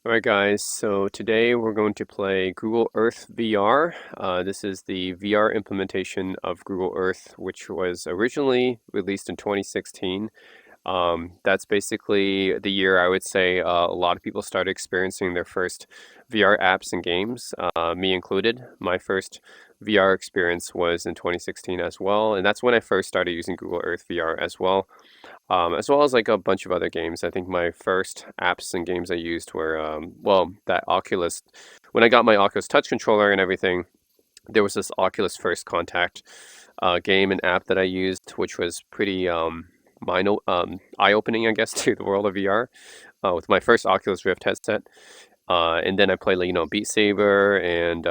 Alright guys, so today we're going to play Google Earth VR. This is the VR implementation of Google Earth, which was originally released in 2016. That's basically the year I would say a lot of people started experiencing their first VR apps and games, me included. My first VR experience was in 2016 as well, and that's when I first started using Google Earth VR as well as like a bunch of other games. I think my first apps and games I used were, well, that Oculus. When I got my Oculus Touch controller and everything, there was this Oculus First Contact game and app that I used, which was pretty eye-opening, I guess, to the world of VR with my first Oculus Rift headset. And then I played, like, Beat Saber and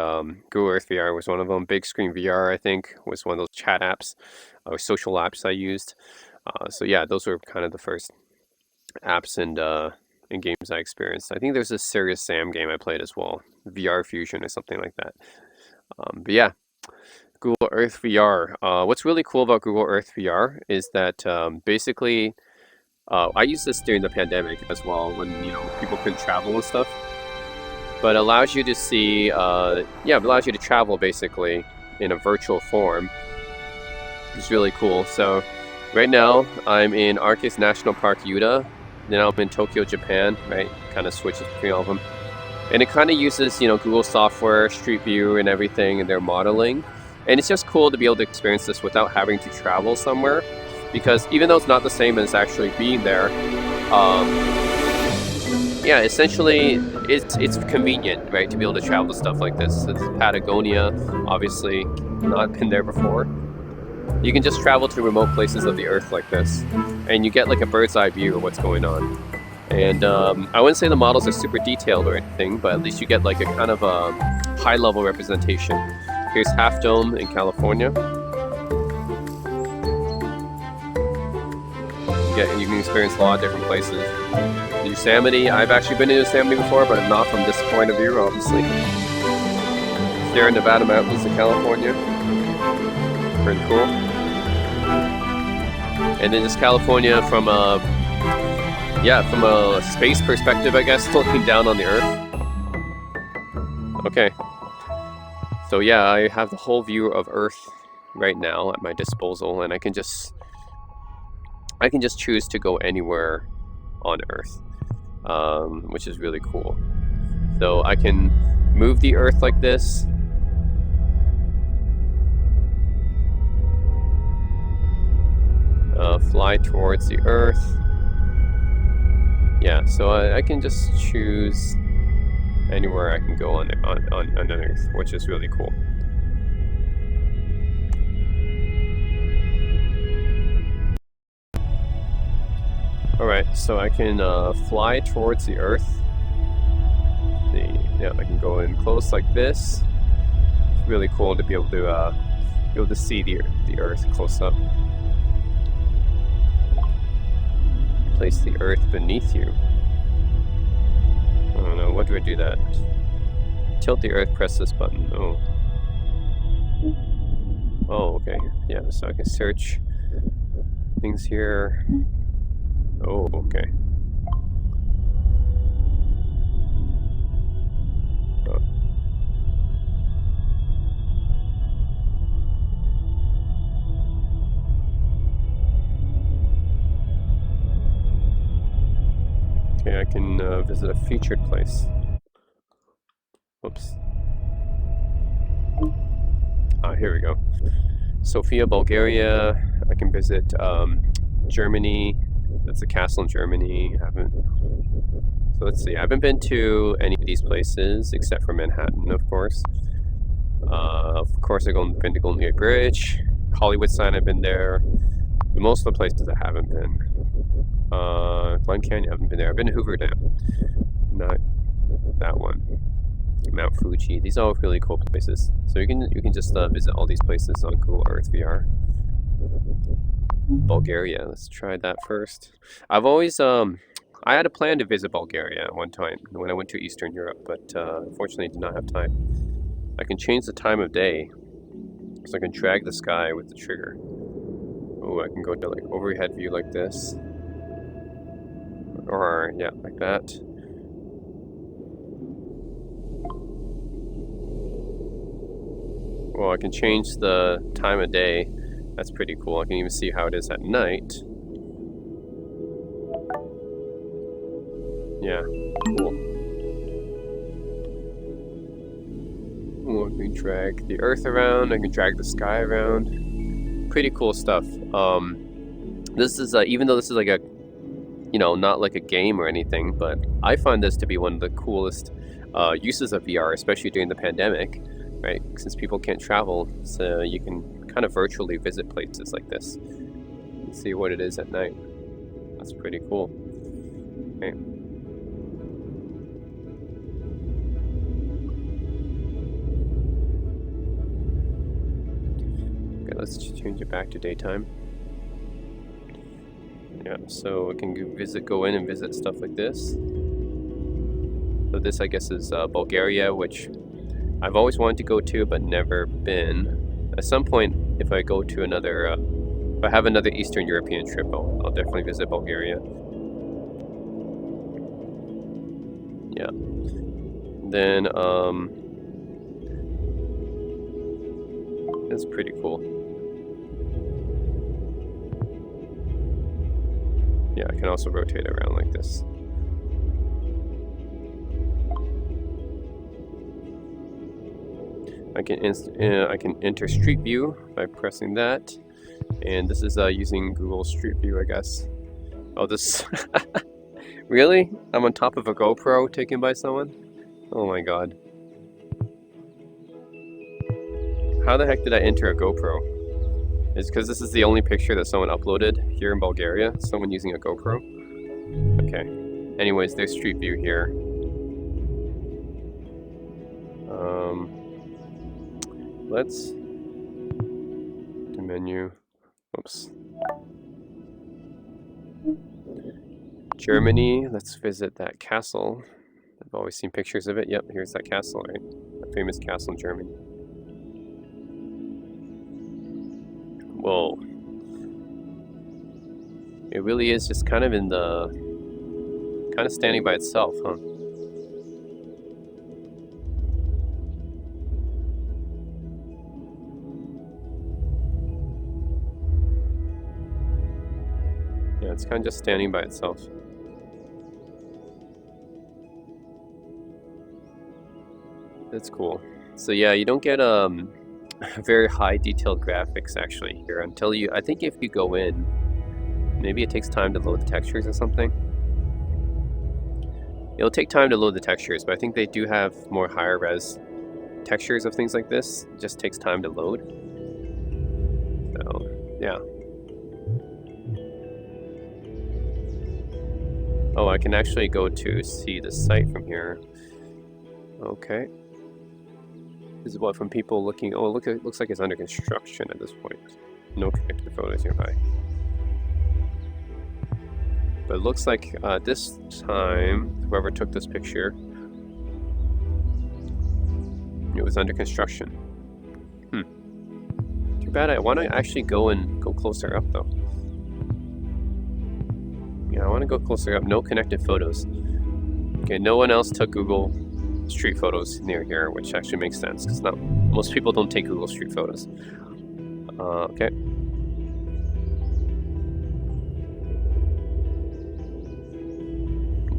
Google Earth VR was one of them. Big Screen VR, I think, was one of those chat apps or social apps I used. So yeah, those were kind of the first apps and games I experienced. I think there's a Serious Sam game I played as well, VR Fusion or something like that. But yeah, Google Earth VR. What's really cool about Google Earth VR is that basically I used this during the pandemic as well when people couldn't travel and stuff. But it allows you to see, yeah, it allows you to travel basically in a virtual form. It's really cool. So right now I'm in Arcus National Park, Utah. Then I'm in Tokyo, Japan, right? Kind of switches between all of them. And it kind of uses, Google software, Street View and everything in their modeling. And it's just cool to be able to experience this without having to travel somewhere. Because even though it's not the same as actually being there, um, yeah, essentially it's convenient, right, to be able to travel to stuff like this. It's Patagonia, obviously, not been there before. You can just travel to remote places of the Earth like this, and you get like a bird's eye view of what's going on. And I wouldn't say the models are super detailed or anything, but at least you get like a kind of a high-level representation. Here's Half Dome in California. You can experience a lot of different places. Yosemite, I've actually been to Yosemite before, but not from this point of view, obviously. Sierra Nevada mountains in California. Pretty cool. And then just California from a space perspective, I guess, looking down on the Earth. Okay. So yeah, I have the whole view of Earth right now at my disposal, and I can just choose to go anywhere on Earth, which is really cool. So I can move the Earth like this. Fly towards the Earth. Yeah, so I can just choose anywhere I can go on Earth, which is really cool. Alright, so I can fly towards the Earth. Yeah, I can go in close like this. It's really cool to be able to see the Earth close up. Place the Earth beneath you. I don't know, what do I do that? Tilt the Earth, press this button. Oh. Oh, okay. Yeah, so I can search things here. Oh, okay. Oh. Okay, I can visit a featured place. Whoops. Ah, here we go. Sofia, Bulgaria. I can visit Germany. That's a castle in Germany. So let's see. I haven't been to any of these places except for Manhattan, of course. Of course, I've been to Golden Gate Bridge. Hollywood sign, I've been there. But most of the places I haven't been. Glen Canyon, I haven't been there. I've been to Hoover Dam. Not that one. Mount Fuji. These are all really cool places. So you can just visit all these places on Google Earth VR. Bulgaria. Let's try that first. I've always I had a plan to visit Bulgaria at one time when I went to Eastern Europe, but unfortunately did not have time. I can change the time of day, so I can drag the sky with the trigger. Oh, I can go to like overhead view like this, or yeah, like that. Well, I can change the time of day. That's pretty cool. I can even see how it is at night. Yeah, cool. Ooh, I can drag the Earth around. I can drag the sky around. Pretty cool stuff. This is even though this is like a, not like a game or anything, but I find this to be one of the coolest uses of VR, especially during the pandemic, right? Since people can't travel, so you can kind of virtually visit places like this and see what it is at night. That's pretty cool. Okay. Okay, let's change it back to daytime. Yeah, so we can go in and visit stuff like this. So this, I guess, is Bulgaria, which I've always wanted to go to, but never been. At some point, if I go to another, if I have another Eastern European trip, I'll definitely visit Bulgaria. Yeah. Then, that's pretty cool. Yeah, I can also rotate around like this. I can enter Street View by pressing that, and this is using Google Street View, I guess. Oh, this really? I'm on top of a GoPro taken by someone? Oh my god. How the heck did I enter a GoPro? It's because this is the only picture that someone uploaded here in Bulgaria. Someone using a GoPro. Okay. Anyways, there's Street View here. Let's do menu. Oops. Germany. Let's visit that castle. I've always seen pictures of it. Yep, here's that castle, right? A famous castle in Germany. Whoa. It really is just kind of in the... kind of standing by itself, huh? Yeah, it's kind of just standing by itself. That's cool. So yeah, you don't get very high detailed graphics actually here until you, I think if you go in, maybe it takes time to load the textures or something. It'll take time to load the textures, but I think they do have more higher res textures of things like this. It just takes time to load. So, yeah. Oh, I can actually go to see the site from here. Okay. This is what from people looking. Oh, look! It looks like it's under construction at this point. No connected photos nearby. But it looks like this time, whoever took this picture, it was under construction. Too bad. I want to actually go closer up though. Yeah, I want to go closer up. No connected photos. Okay, no one else took Google Street photos near here, which actually makes sense because most people don't take Google Street photos. Okay.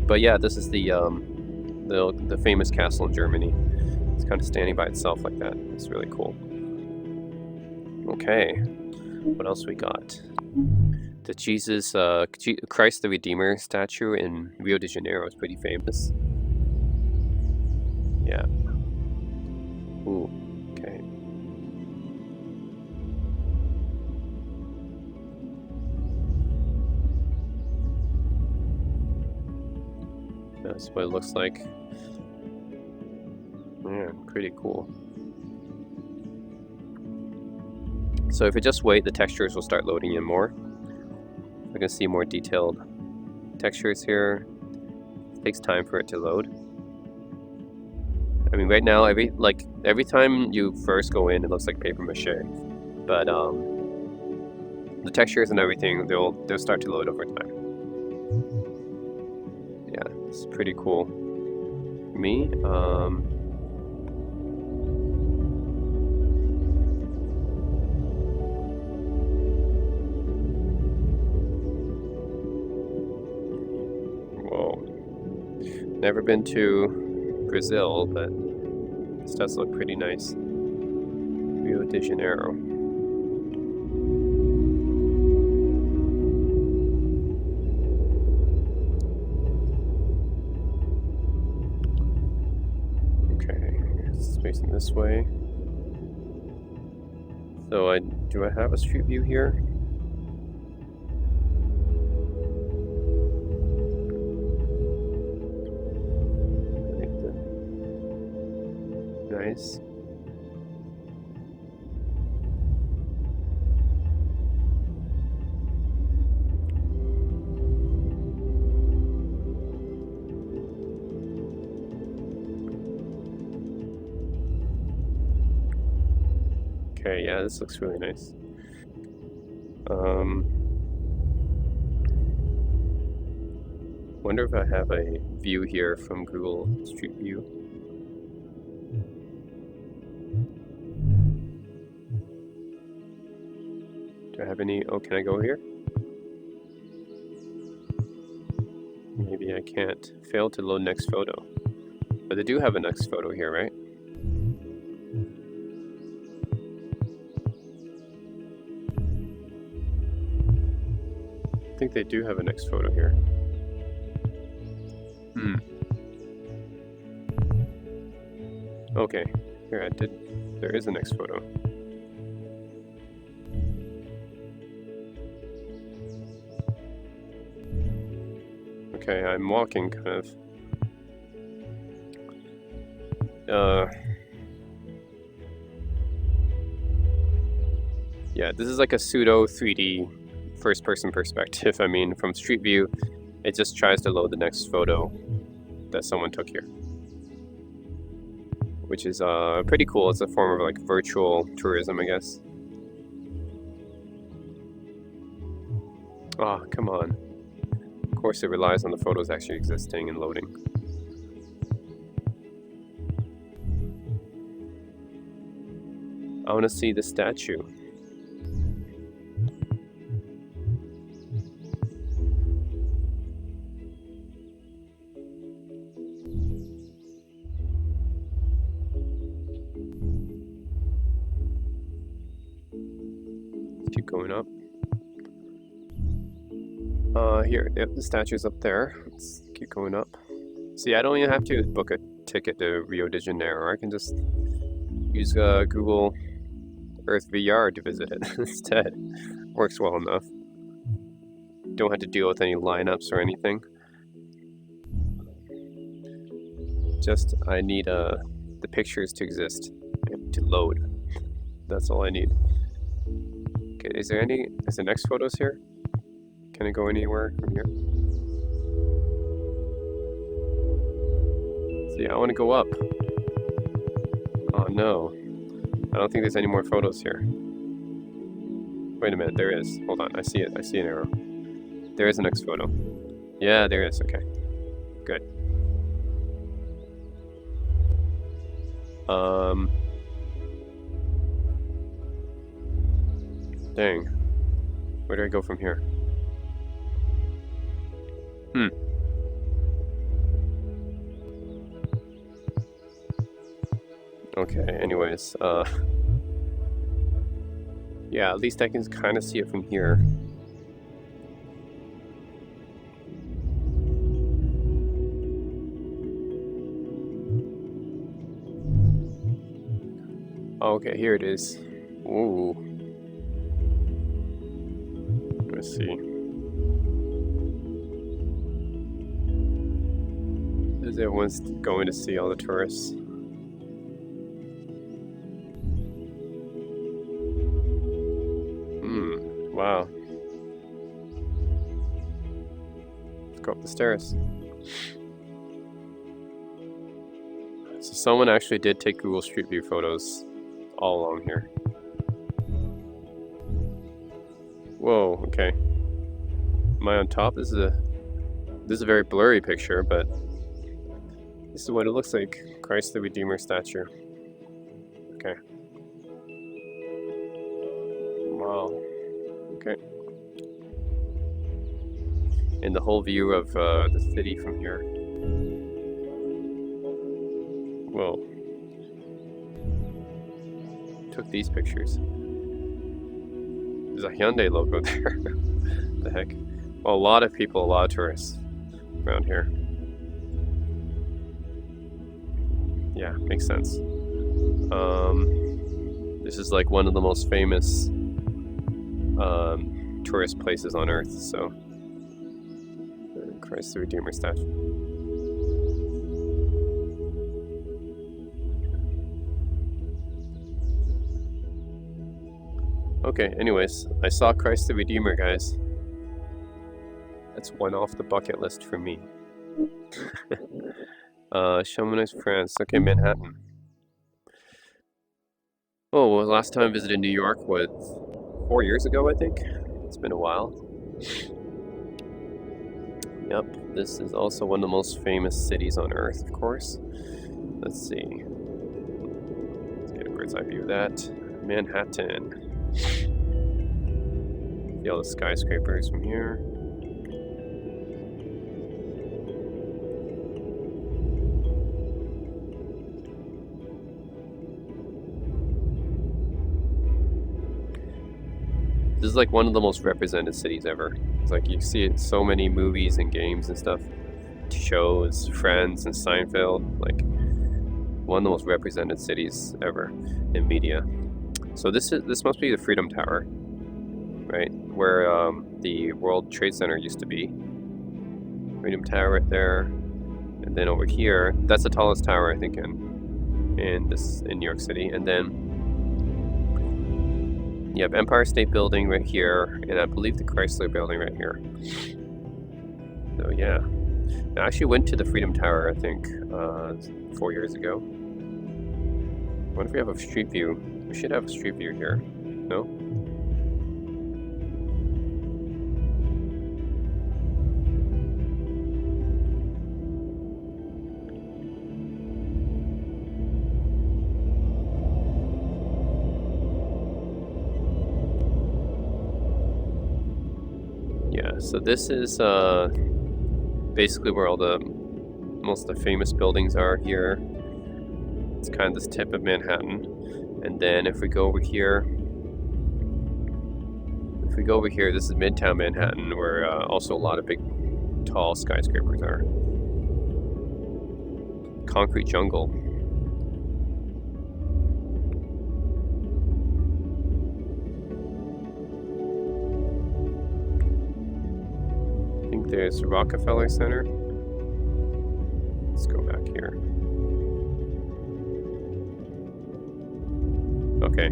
But yeah, this is the famous castle in Germany. It's kind of standing by itself like that. It's really cool. Okay, what else we got? The Jesus, Christ the Redeemer statue in Rio de Janeiro is pretty famous. Yeah. Ooh, okay. That's what it looks like. Yeah, pretty cool. So if we just wait, the textures will start loading in more. We can see more detailed textures here. It takes time for it to load. I mean, right now, every time you first go in, it looks like paper mache. But the textures and everything, they'll start to load over time. Yeah, it's pretty cool. Me, Never been to Brazil, but this does look pretty nice. Rio de Janeiro. Okay, it's facing this way. So do I have a street view here? Nice. Okay, yeah, this looks really nice. Wonder if I have a view here from Google Street View. Do I have any? Oh, can I go here? Maybe I can't. Fail to load next photo. But they do have a next photo here, right? I think they do have a next photo here. Okay, here there is a next photo. Okay, I'm walking kind of. Yeah, this is like a pseudo 3D first-person perspective. I mean, from Street View, it just tries to load the next photo that someone took here, which is pretty cool. It's a form of like virtual tourism, I guess. Oh, come on. Of course, it relies on the photos actually existing and loading. I want to see the statue. Let's keep going up. Here, yep, the statue's up there. Let's keep going up. See, I don't even have to book a ticket to Rio de Janeiro. I can just use Google Earth VR to visit it instead. Works well enough. Don't have to deal with any lineups or anything. Just, I need the pictures to exist, to load. That's all I need. Okay, is there next photos here? Can I go anywhere from here? See, I want to go up. Oh no. I don't think there's any more photos here. Wait a minute, there is. Hold on, I see it. I see an arrow. There is a next photo. Yeah, there is. Okay. Good. Dang. Where do I go from here? Okay, anyways, yeah, at least I can kind of see it from here. Okay, here it is. Ooh. Let's see. As everyone's going to see all the tourists. Wow. Let's go up the stairs. So someone actually did take Google Street View photos all along here. Whoa, okay. Am I on top? This is a very blurry picture, but this is what it looks like. Christ the Redeemer statue. Okay. Wow. Okay. And the whole view of the city from here. Whoa. Took these pictures. There's a Hyundai logo there. The heck? Well, a lot of people, a lot of tourists around here. Yeah, makes sense. This is like one of the most famous tourist places on Earth, so Christ the Redeemer statue. Okay, anyways, I saw Christ the Redeemer, guys. That's one off the bucket list for me. Chamonix, France. Okay, Manhattan. Oh, well, last time I visited New York was 4 years ago, I think. It's been a while. Yep, this is also one of the most famous cities on Earth, of course. Let's see. Let's get a bird's eye view of that. Manhattan. See all the skyscrapers from here. This is like one of the most represented cities ever. It's like you see it in so many movies and games and stuff, shows, Friends and Seinfeld, like one of the most represented cities ever in media. So this must be the Freedom Tower, right, where the World Trade Center used to be. Freedom Tower right there, and then over here, that's the tallest tower I think in New York City, and then. You have Empire State Building right here, and I believe the Chrysler Building right here. So yeah, I actually went to the Freedom Tower, I think, 4 years ago. I wonder if we have a street view. We should have a street view here. No? So this is basically where all most of the famous buildings are here. It's kind of this tip of Manhattan. And then if we go over here, this is Midtown Manhattan, where also a lot of big, tall skyscrapers are. Concrete jungle. There's the Rockefeller Center. Let's go back here. Okay.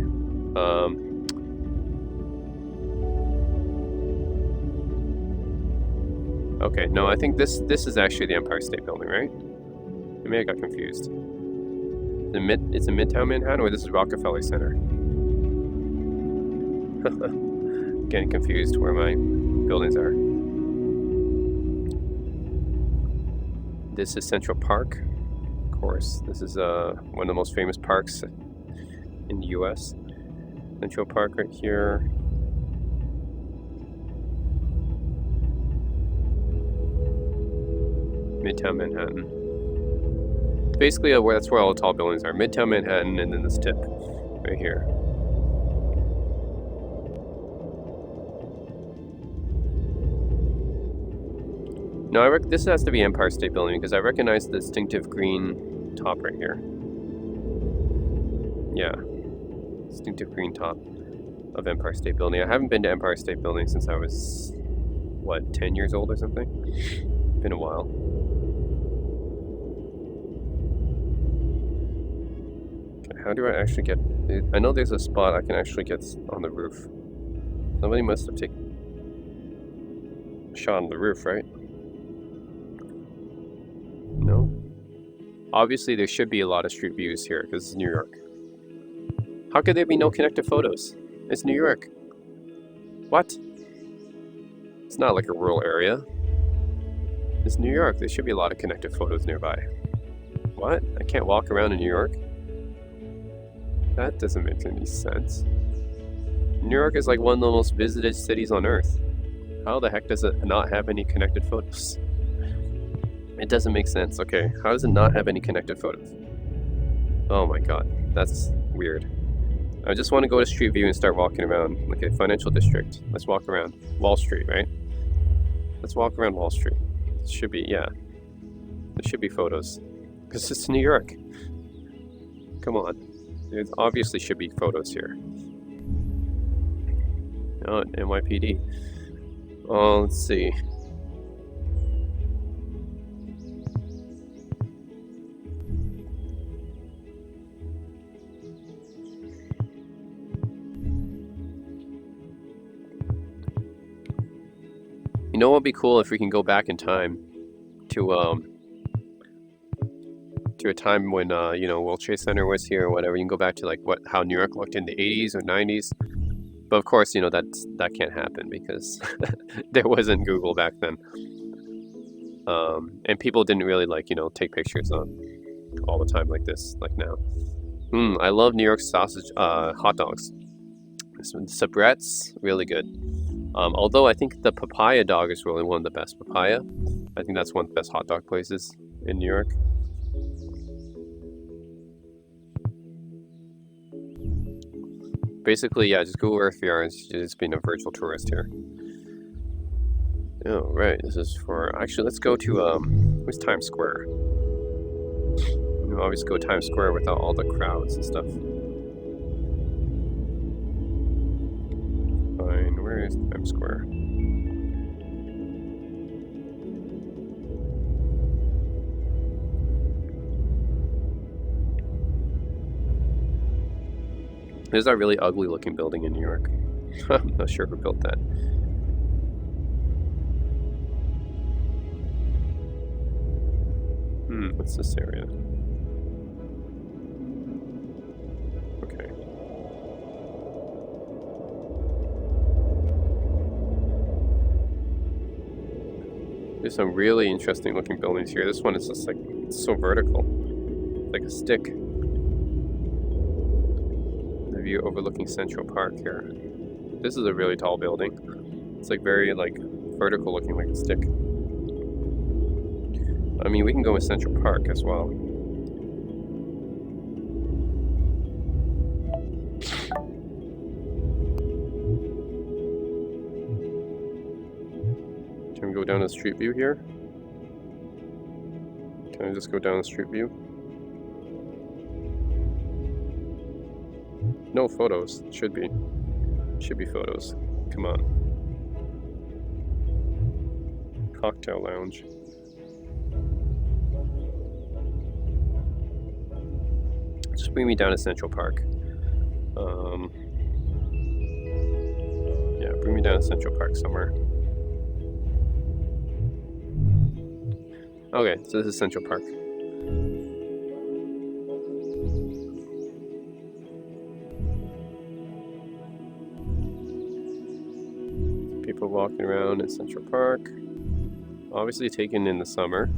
Okay, no, I think this is actually the Empire State Building, right? Maybe I got confused. It's in Midtown Manhattan, or this is Rockefeller Center? Getting confused where my buildings are. This is Central Park, of course. This is one of the most famous parks in the U.S. Central Park right here. Midtown Manhattan. Basically, that's where all the tall buildings are. Midtown Manhattan, and then this tip right here. No, this has to be Empire State Building because I recognize the distinctive green top right here. Yeah, distinctive green top of Empire State Building. I haven't been to Empire State Building since I was, what, 10 years old or something? Been a while. Okay, how do I actually get... I know there's a spot I can actually get on the roof. Somebody must have taken a shot on the roof, right? No? Obviously there should be a lot of street views here because it's New York. How could there be no connected photos? It's New York. What? It's not like a rural area. It's New York. There should be a lot of connected photos nearby. What? I can't walk around in New York? That doesn't make any sense. New York is like one of the most visited cities on Earth. How the heck does it not have any connected photos? It doesn't make sense. Okay, how does it not have any connected photos? Oh my god, that's weird. I just want to go to Street View and start walking around. Okay, Financial District. Let's walk around. Wall Street, right? Let's walk around Wall Street. It should be, yeah. There should be photos. Because it's New York. Come on. There obviously should be photos here. Oh, NYPD. Oh, let's see. You know what would be cool if we can go back in time to a time when you know, World Trade Center was here or whatever. You can go back to like how New York looked in the 80s or 90s. But of course, you know, that can't happen because there wasn't Google back then. And people didn't really like, you know, take pictures all the time like this, like now. I love New York sausage hot dogs. Sabrettes, really good. Although I think the Papaya dog is really one of the best. Papaya, I think that's one of the best hot dog places in New York. Basically, yeah, just Google Earth VR and just being a virtual tourist here. Oh, right, this is for... Actually, let's go to, where's Times Square? You know, always go Times Square without all the crowds and stuff. Fine, where is Times Square? There's that really ugly looking building in New York. I'm not sure who built that. What's this area? Okay. There's some really interesting looking buildings here. This one is just like, it's so vertical. Like a stick. The view overlooking Central Park here. This is a really tall building. It's like very like vertical looking, like a stick. I mean, we can go with Central Park as well. Can we go down to Street View here? Can I just go down to Street View? No photos. Should be. Should be photos. Come on. Cocktail Lounge. Just bring me down to Central Park. Yeah, bring me down to Central Park somewhere. Okay, so this is Central Park. People walking around in Central Park. Obviously taken in the summer.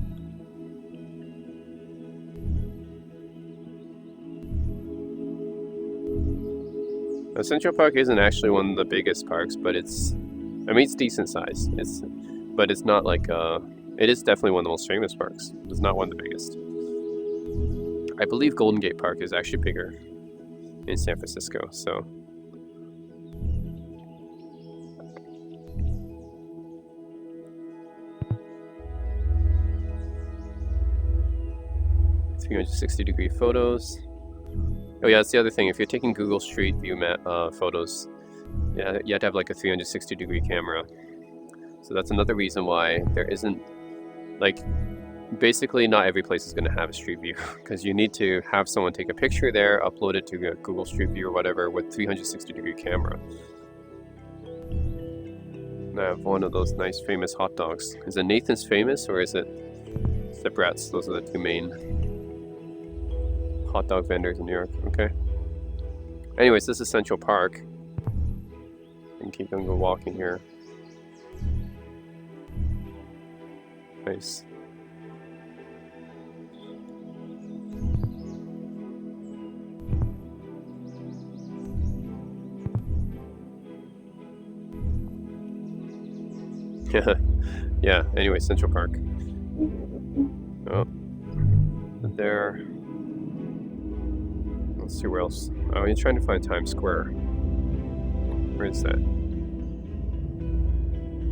Now, Central Park isn't actually one of the biggest parks, but it's, I mean, it's decent size. But it's not like, it is definitely one of the most famous parks. It's not one of the biggest. I believe Golden Gate Park is actually bigger in San Francisco, so. .360-degree photos. Oh yeah, that's the other thing. If you're taking Google Street View photos, yeah, you have to have like a 360-degree camera. So that's another reason why there isn't, like, basically not every place is going to have a Street View, because you need to have someone take a picture there, upload it to Google Street View or whatever with 360-degree camera. And I have one of those nice famous hot dogs. Is it Nathan's Famous or is it Sabrettes? Those are the two main hot dog vendors in New York. Okay. Anyways, this is Central Park. And keep on walking here. Nice. Yeah, anyway, Central Park. Oh. There. Let's see where else. Oh, you're trying to find Times Square. Where is that?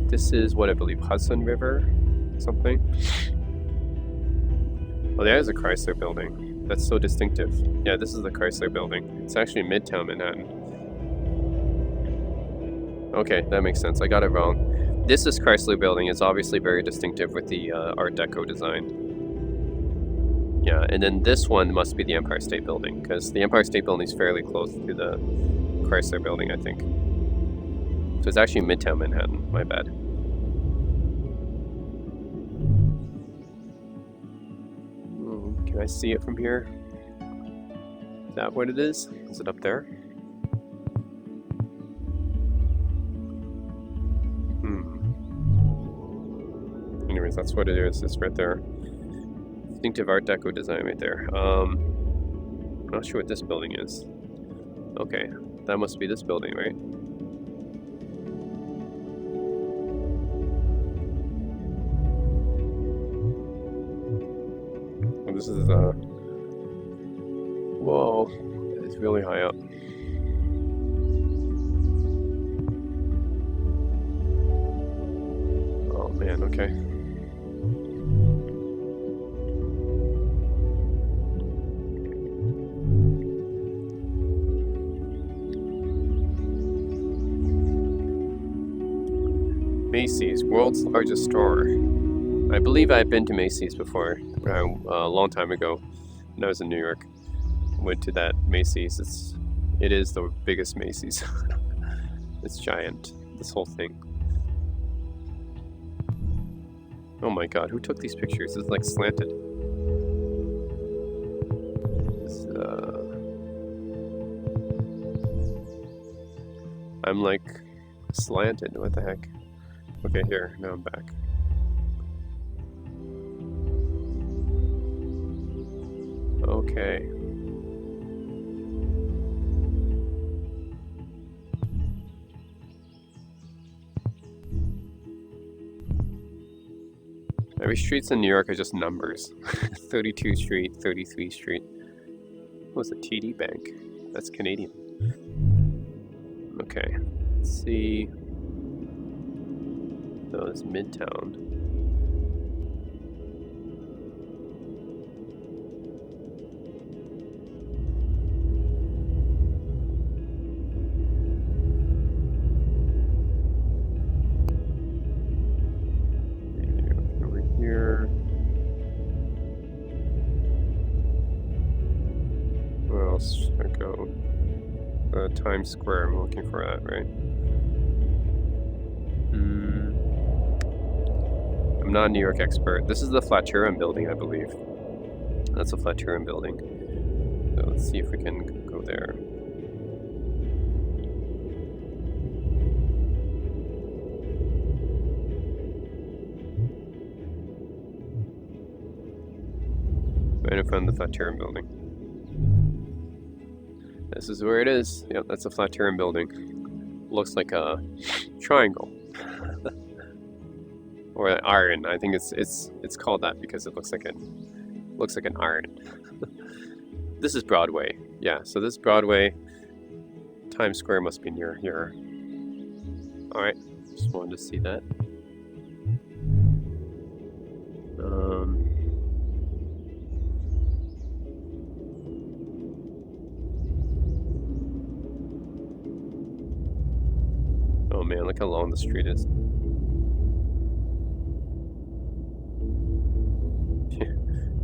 This is what I believe, Hudson River, something. Oh, there is a Chrysler building. That's so distinctive. Yeah, this is the Chrysler building. It's actually Midtown Manhattan. Okay, that makes sense. I got it wrong. This is Chrysler building. It's obviously very distinctive with the Art Deco design. Yeah, and then this one must be the Empire State Building, because the Empire State Building is fairly close to the Chrysler building, I think. So it's actually Midtown Manhattan, my bad. Can I see it from here? Is that what it is? Is it up there? Anyways, that's what it is. It's right there. Distinctive Art Deco design right there. I'm not sure what this building is. Okay, that must be this building, right? Well, this is whoa, it's really high up. Oh man, okay. Macy's, world's largest store. I believe I've been to Macy's before, a long time ago, when I was in New York. Went to that Macy's. It is the biggest Macy's. It's giant, this whole thing. Oh my god, who took these pictures? It's like slanted. It's, I'm like slanted, what the heck? Okay, here, now I'm back. Okay. Every streets in New York are just numbers. 32 Street, 33 Street. What's a TD Bank? That's Canadian. Okay, let's see. Oh, it's Midtown. Over here. Where else should I go? Times Square, I'm looking for that, right? I'm not a New York expert. This is the Flatiron building, I believe. That's a Flatiron building. So let's see if we can go there. Right in front of the Flatiron building. This is where it is. Yep, that's a Flatiron building. Looks like a triangle. Or an iron. I think it's called that because it looks like an iron. This is Broadway. Yeah, so this Broadway. Times Square must be near here. Alright, just wanted to see that. Oh man, look how long the street is.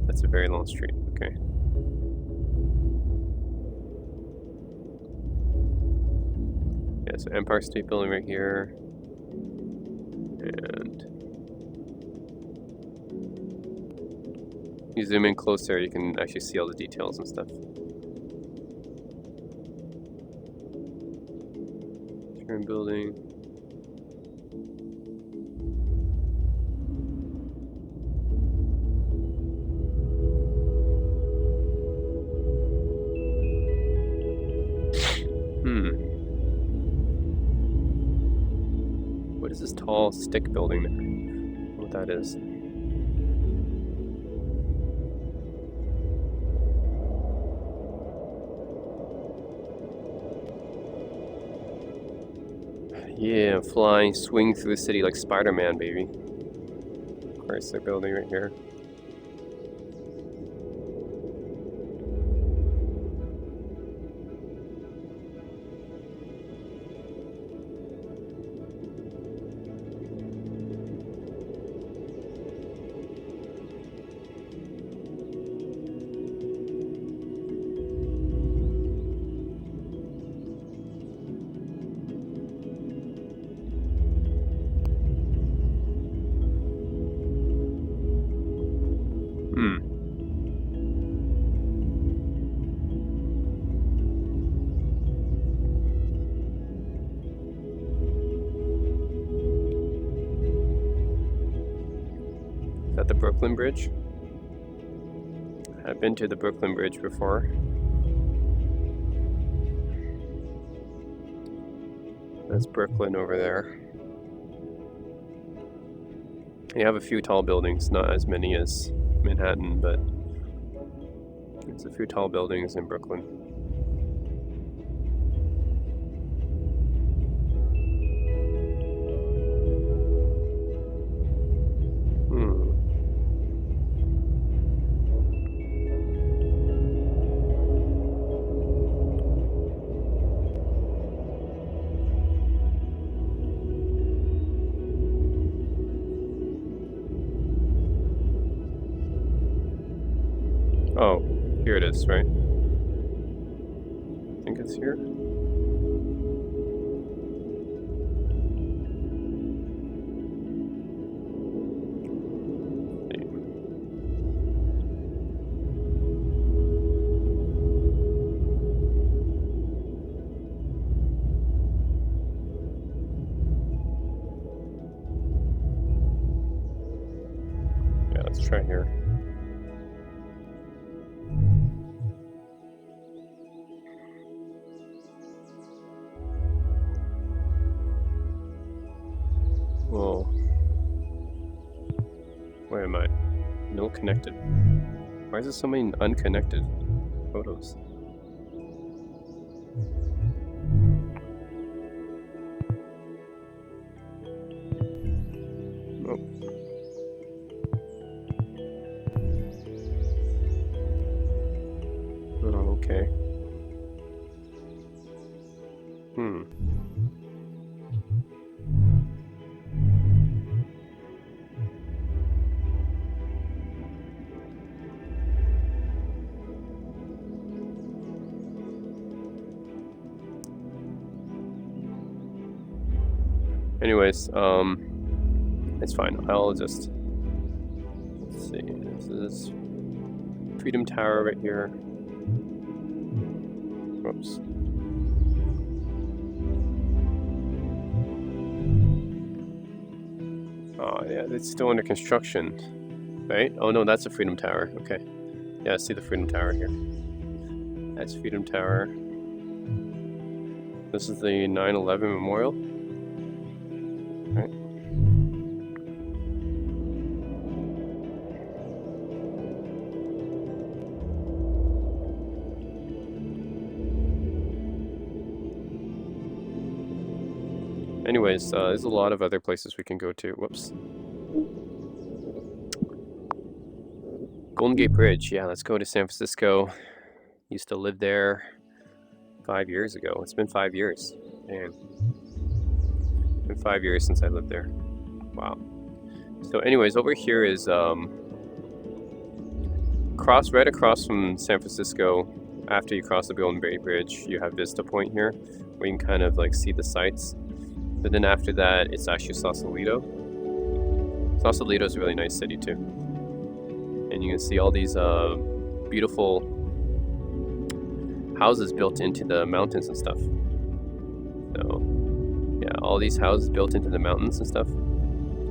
That's a very long street. Okay. Yeah, so Empire State Building right here. And you zoom in closer, you can actually see all the details and stuff. Turn building. What is this tall stick building there? I don't know what that is. Yeah, flying, swing through the city like Spider-Man, baby. Chrysler Building right here. Is that the Brooklyn Bridge? I've been to the Brooklyn Bridge before. That's Brooklyn over there. You have a few tall buildings, not as many as Manhattan, but there's a few tall buildings in Brooklyn. Oh, here it is, right? I think it's here. Yeah, let's try here. Whoa. Where am I? No connected. Why is there so many unconnected photos? Oh. Oh, okay. Anyways, it's fine. I'll just, let's see, this is Freedom Tower right here. Whoops. Oh yeah, it's still under construction, right? Oh no, that's a Freedom Tower. Okay. Yeah, I see the Freedom Tower here. That's Freedom Tower. This is the 9/11 Memorial. Right. Anyways, there's a lot of other places we can go to. Whoops. Golden Gate Bridge. Yeah, let's go to San Francisco. Used to live there 5 years ago. It's been 5 years. Man. It's been 5 years since I lived there. Wow. So anyways, over here is right across from San Francisco. After you cross the Golden Gate Bridge, you have Vista Point here, where you can kind of like see the sights. But then after that, it's actually Sausalito. Sausalito is a really nice city too. And you can see all these beautiful houses built into the mountains and stuff. So, yeah, all these houses built into the mountains and stuff.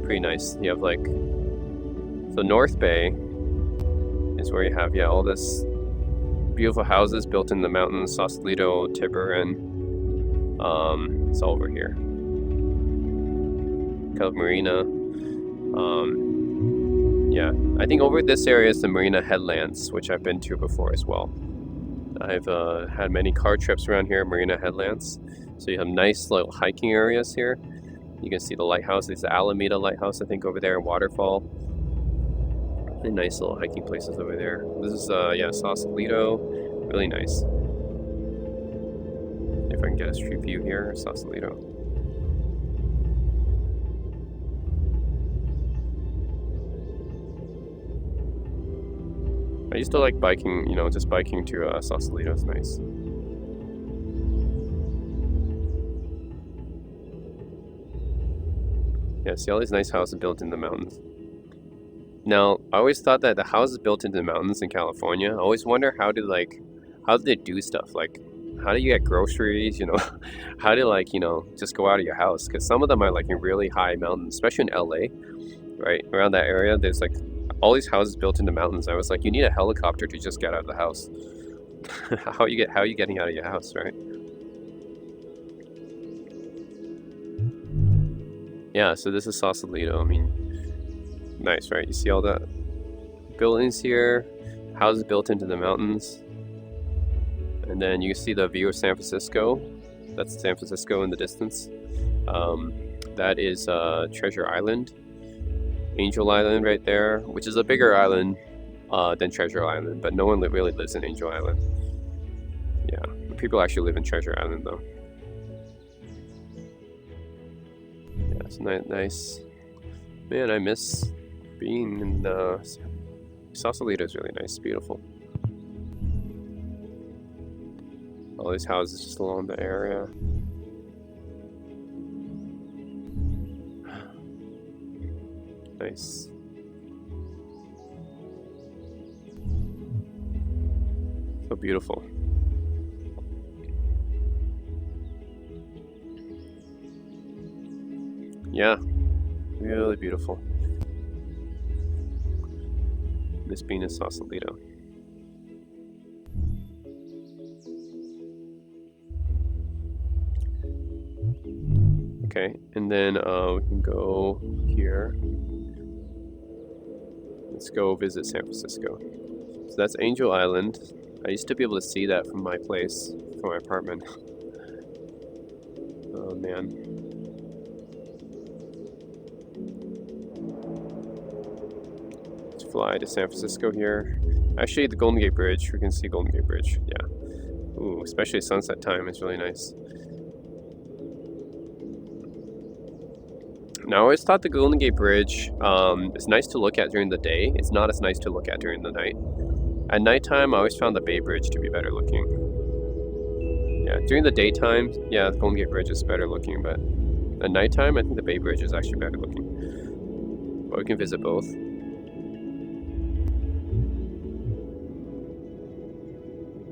Pretty nice. You have like, so North Bay is where you have, yeah, all this beautiful houses built in the mountains, Sausalito, Tiburon, it's all over here. Cove Marina. Yeah, I think over this area is the Marina Headlands, which I've been to before as well. I've had many car trips around here, Marina Headlands. So you have nice little hiking areas here. You can see the lighthouse. It's the Alameda Lighthouse, I think, over there. Waterfall. Really nice little hiking places over there. This is, yeah, Sausalito. Really nice. If I can get a street view here, Sausalito. I used to like biking, you know, just biking to Sausalito is nice. Yeah, see all these nice houses built in the mountains. Now, I always thought that the houses built into the mountains in California, I always wonder how do they do stuff? Like, how do you get groceries, you know? How do like, you know, just go out of your house? Because some of them are like in really high mountains, especially in LA, right? Around that area, there's like all these houses built in the mountains. I was like, you need a helicopter to just get out of the house. How are you getting out of your house, right? Yeah, so this is Sausalito. I mean, nice, right? You see all the buildings here, houses built into the mountains. And then you see the view of San Francisco. That's San Francisco in the distance. That is Treasure Island. Angel Island right there, which is a bigger island than Treasure Island, but no one really lives in Angel Island. Yeah, people actually live in Treasure Island though. Yeah, it's nice. Man, I miss being in Sausalito is really nice, beautiful. All these houses just along the area. Nice. So beautiful. Yeah, really beautiful. Miss being in Sausalito. Okay, and then we can go here. Let's go visit San Francisco. So that's Angel Island. I used to be able to see that from my place, from my apartment. Oh man. Let's fly to San Francisco here. Actually, the Golden Gate Bridge. We can see Golden Gate Bridge. Yeah. Ooh, especially sunset time is really nice. Now, I always thought the Golden Gate Bridge is nice to look at during the day. It's not as nice to look at during the night. At nighttime, I always found the Bay Bridge to be better looking. Yeah, during the daytime, yeah, the Golden Gate Bridge is better looking, but at nighttime, I think the Bay Bridge is actually better looking. But we can visit both.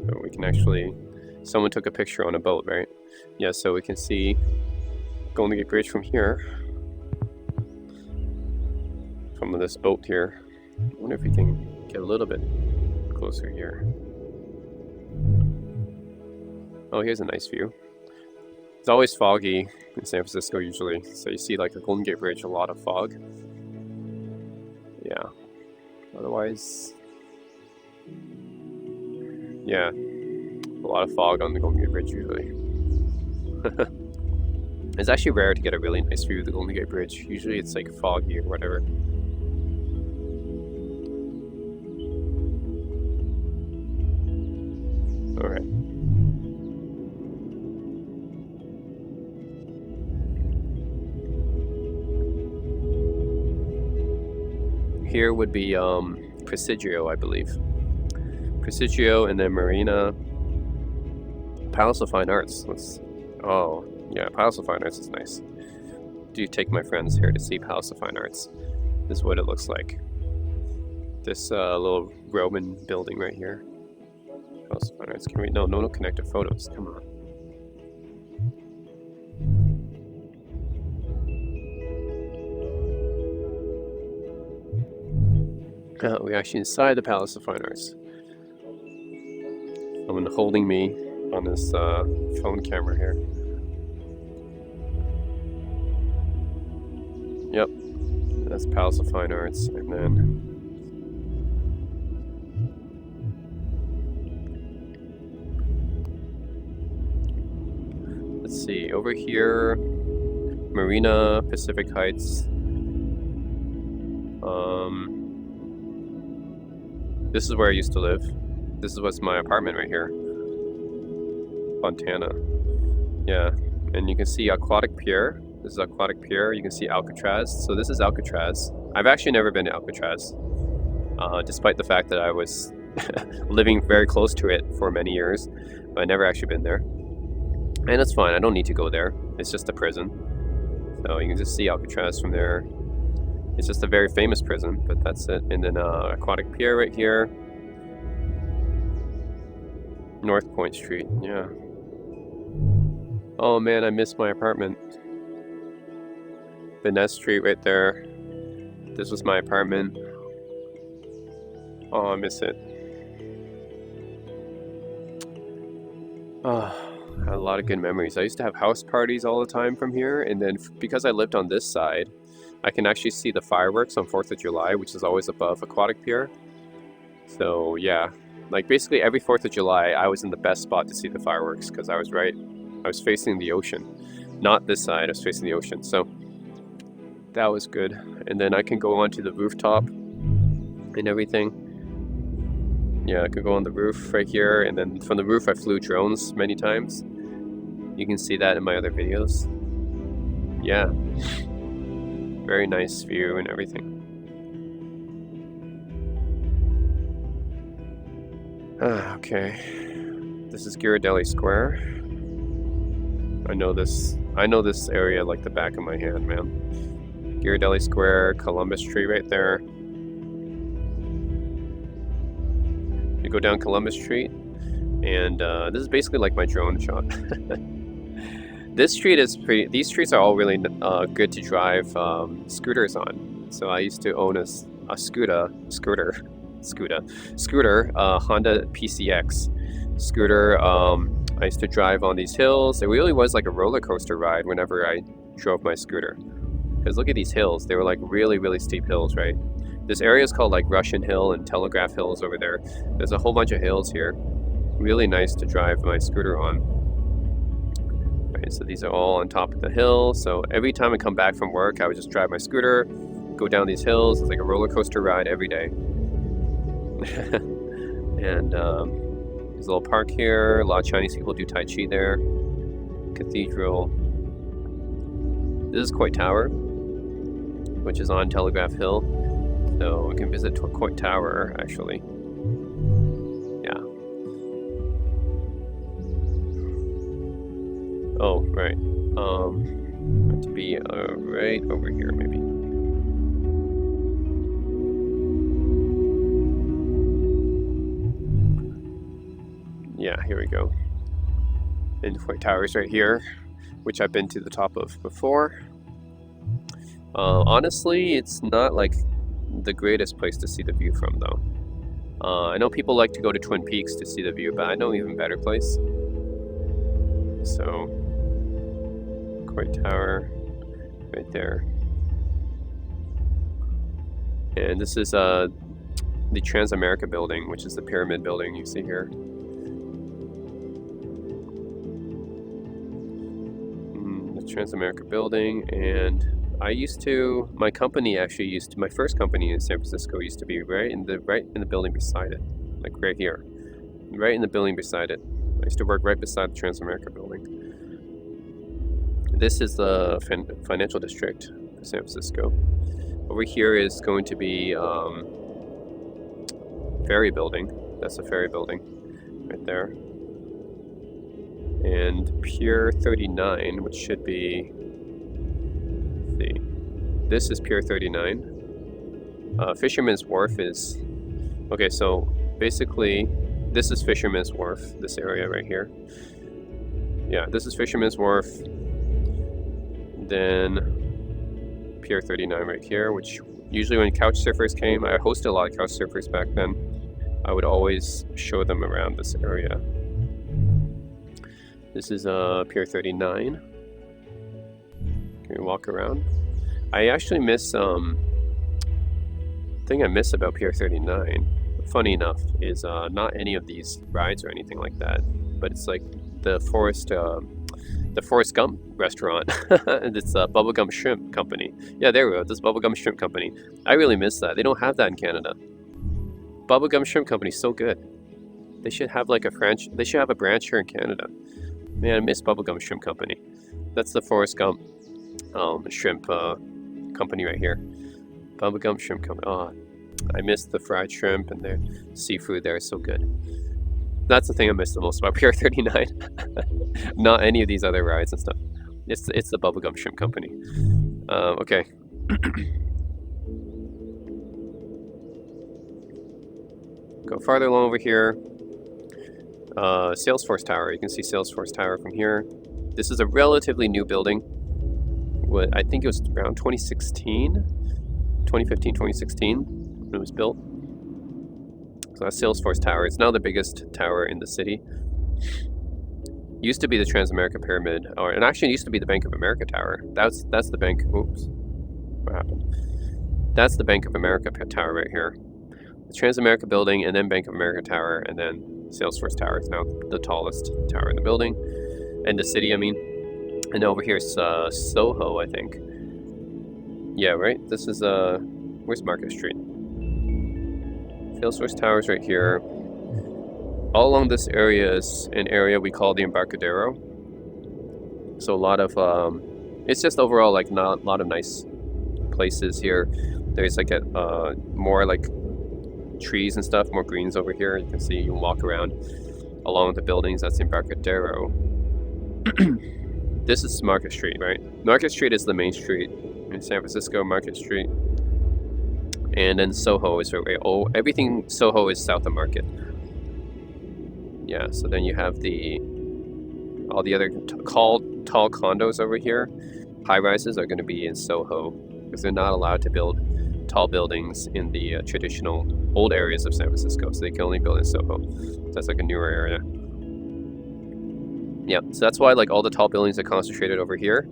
So we can actually... Someone took a picture on a boat, right? Yeah, so we can see Golden Gate Bridge from here. From this boat here. I wonder if we can get a little bit closer here. Oh, here's a nice view. It's always foggy in San Francisco usually, so you see like the Golden Gate Bridge, a lot of fog. Yeah. Otherwise, yeah, a lot of fog on the Golden Gate Bridge usually. It's actually rare to get a really nice view of the Golden Gate Bridge. Usually it's like foggy or whatever. Alright. Here would be Presidio, I believe. Presidio, and then Marina. Palace of Fine Arts. Oh, yeah, Palace of Fine Arts is nice. Do take my friends here to see Palace of Fine Arts. This is what it looks like. This little Roman building right here. Palace of Fine Arts. Can we? No connected photos. Come on. We're actually inside the Palace of Fine Arts. Someone holding me on this phone camera here. Yep, that's Palace of Fine Arts, and then let's let's see, over here, Marina, Pacific Heights. This is where I used to live. This what's my apartment right here. Fontana. Yeah, and you can see Aquatic Pier. This is Aquatic Pier. You can see Alcatraz. So this is Alcatraz. I've actually never been to Alcatraz, despite the fact that I was living very close to it for many years, but I never actually been there. And it's fine. I don't need to go there. It's just a prison. So you can just see Alcatraz from there. It's just a very famous prison, but that's it. And then Aquatic Pier right here. North Point Street, yeah. Oh man, I missed my apartment. Vaness Street right there. This was my apartment. Oh, I miss it. Oh, I had a lot of good memories. I used to have house parties all the time from here, and then because I lived on this side, I can actually see the fireworks on 4th of July, which is always above Aquatic Pier. So yeah, like basically every 4th of July, I was in the best spot to see the fireworks because I was facing the ocean. Not this side, I was facing the ocean. So that was good. And then I can go onto the rooftop and everything. Yeah, I could go on the roof right here, and then from the roof I flew drones many times. You can see that in my other videos. Yeah. Very nice view and everything. Okay. This is Ghirardelli Square. I know this area like the back of my hand, man. Ghirardelli Square, Columbus Tree right there. You go down Columbus Street, and this is basically like my drone shot. This street is pretty. These streets are all really good to drive scooters on. So I used to own a scooter, Honda PCX scooter. I used to drive on these hills. It really was like a roller coaster ride whenever I drove my scooter. Because look at these hills. They were like really, really steep hills, right? This area is called like Russian Hill and Telegraph Hills over there. There's a whole bunch of hills here. Really nice to drive my scooter on. Right, so these are all on top of the hill. So every time I come back from work, I would just drive my scooter, go down these hills. It's like a roller coaster ride every day. And there's a little park here. A lot of Chinese people do Tai Chi there. Cathedral. This is Coit Tower, which is on Telegraph Hill. So we can visit Coit Tower, actually. Yeah. Oh, right. Have to be right over here, maybe. Yeah, here we go. And Coit Tower's right here, which I've been to the top of before. Honestly, it's not like the greatest place to see the view from, though. I know people like to go to Twin Peaks to see the view, but I know even better place. So, Coit Tower, right there. And this is the Transamerica building, which is the pyramid building you see here. Transamerica building, and my company actually my first company in San Francisco used to be right in the building beside it, like right here, right in the building beside it. I used to work right beside the Transamerica building. This is the financial district for San Francisco. Over here is going to be ferry building. That's the ferry building right there. And Pier 39, which should be, let's see, this is Pier 39. Fisherman's Wharf is, okay, so basically this is Fisherman's Wharf, this area right here. Yeah, this is Fisherman's Wharf. Then Pier 39 right here, which usually when couch surfers came, I hosted a lot of couch surfers back then, I would always show them around this area. This is Pier 39. Can we walk around? I actually miss, thing I miss about Pier 39, funny enough, is not any of these rides or anything like that, but it's like the forest, the Forrest Gump restaurant. And it's Bubblegum Shrimp Company. Yeah, there we go. This Bubblegum Shrimp Company. I really miss that. They don't have that in Canada. Bubblegum Shrimp Company is so good. They should have like a branch. They should have a branch here in Canada. Man, I miss Bubblegum Shrimp Company. That's the Forrest Gump shrimp company right here. Bubblegum Shrimp Company. Oh, I miss the fried shrimp and their seafood there is so good. That's the thing I miss the most about Pier 39. Not any of these other rides and stuff. It's the Bubblegum Shrimp Company. Okay. Go farther along over here. Salesforce Tower. You can see Salesforce Tower from here. This is a relatively new building. I think it was around 2015, 2016 when it was built. So that's Salesforce Tower. It's now the biggest tower in the city. Used to be the Transamerica Pyramid, and actually it used to be the Bank of America Tower. That's the bank. Oops, what happened? That's the Bank of America Tower right here. The Transamerica Building, and then Bank of America Tower, and then Salesforce Tower is now the tallest tower in the building, and the city. I mean, and over here is Soho, I think. Yeah, right. This is where's Market Street? Salesforce Tower is right here. All along this area is an area we call the Embarcadero. So a lot of it's just overall like not a lot of nice places here. There's like more like trees and stuff, more greens over here. You can see, you can walk around along the buildings. That's Embarcadero. This is Market Street, right? Market Street is the main street in San Francisco. Market Street, and then Soho is right. Oh, everything Soho is south of Market. Yeah, so then you have all the other tall condos over here. High rises are going to be in Soho because they're not allowed to build tall buildings in the traditional old areas of San Francisco, so they can only build in Soho. So that's like a newer area. Yeah, so that's why like all the tall buildings are concentrated over here,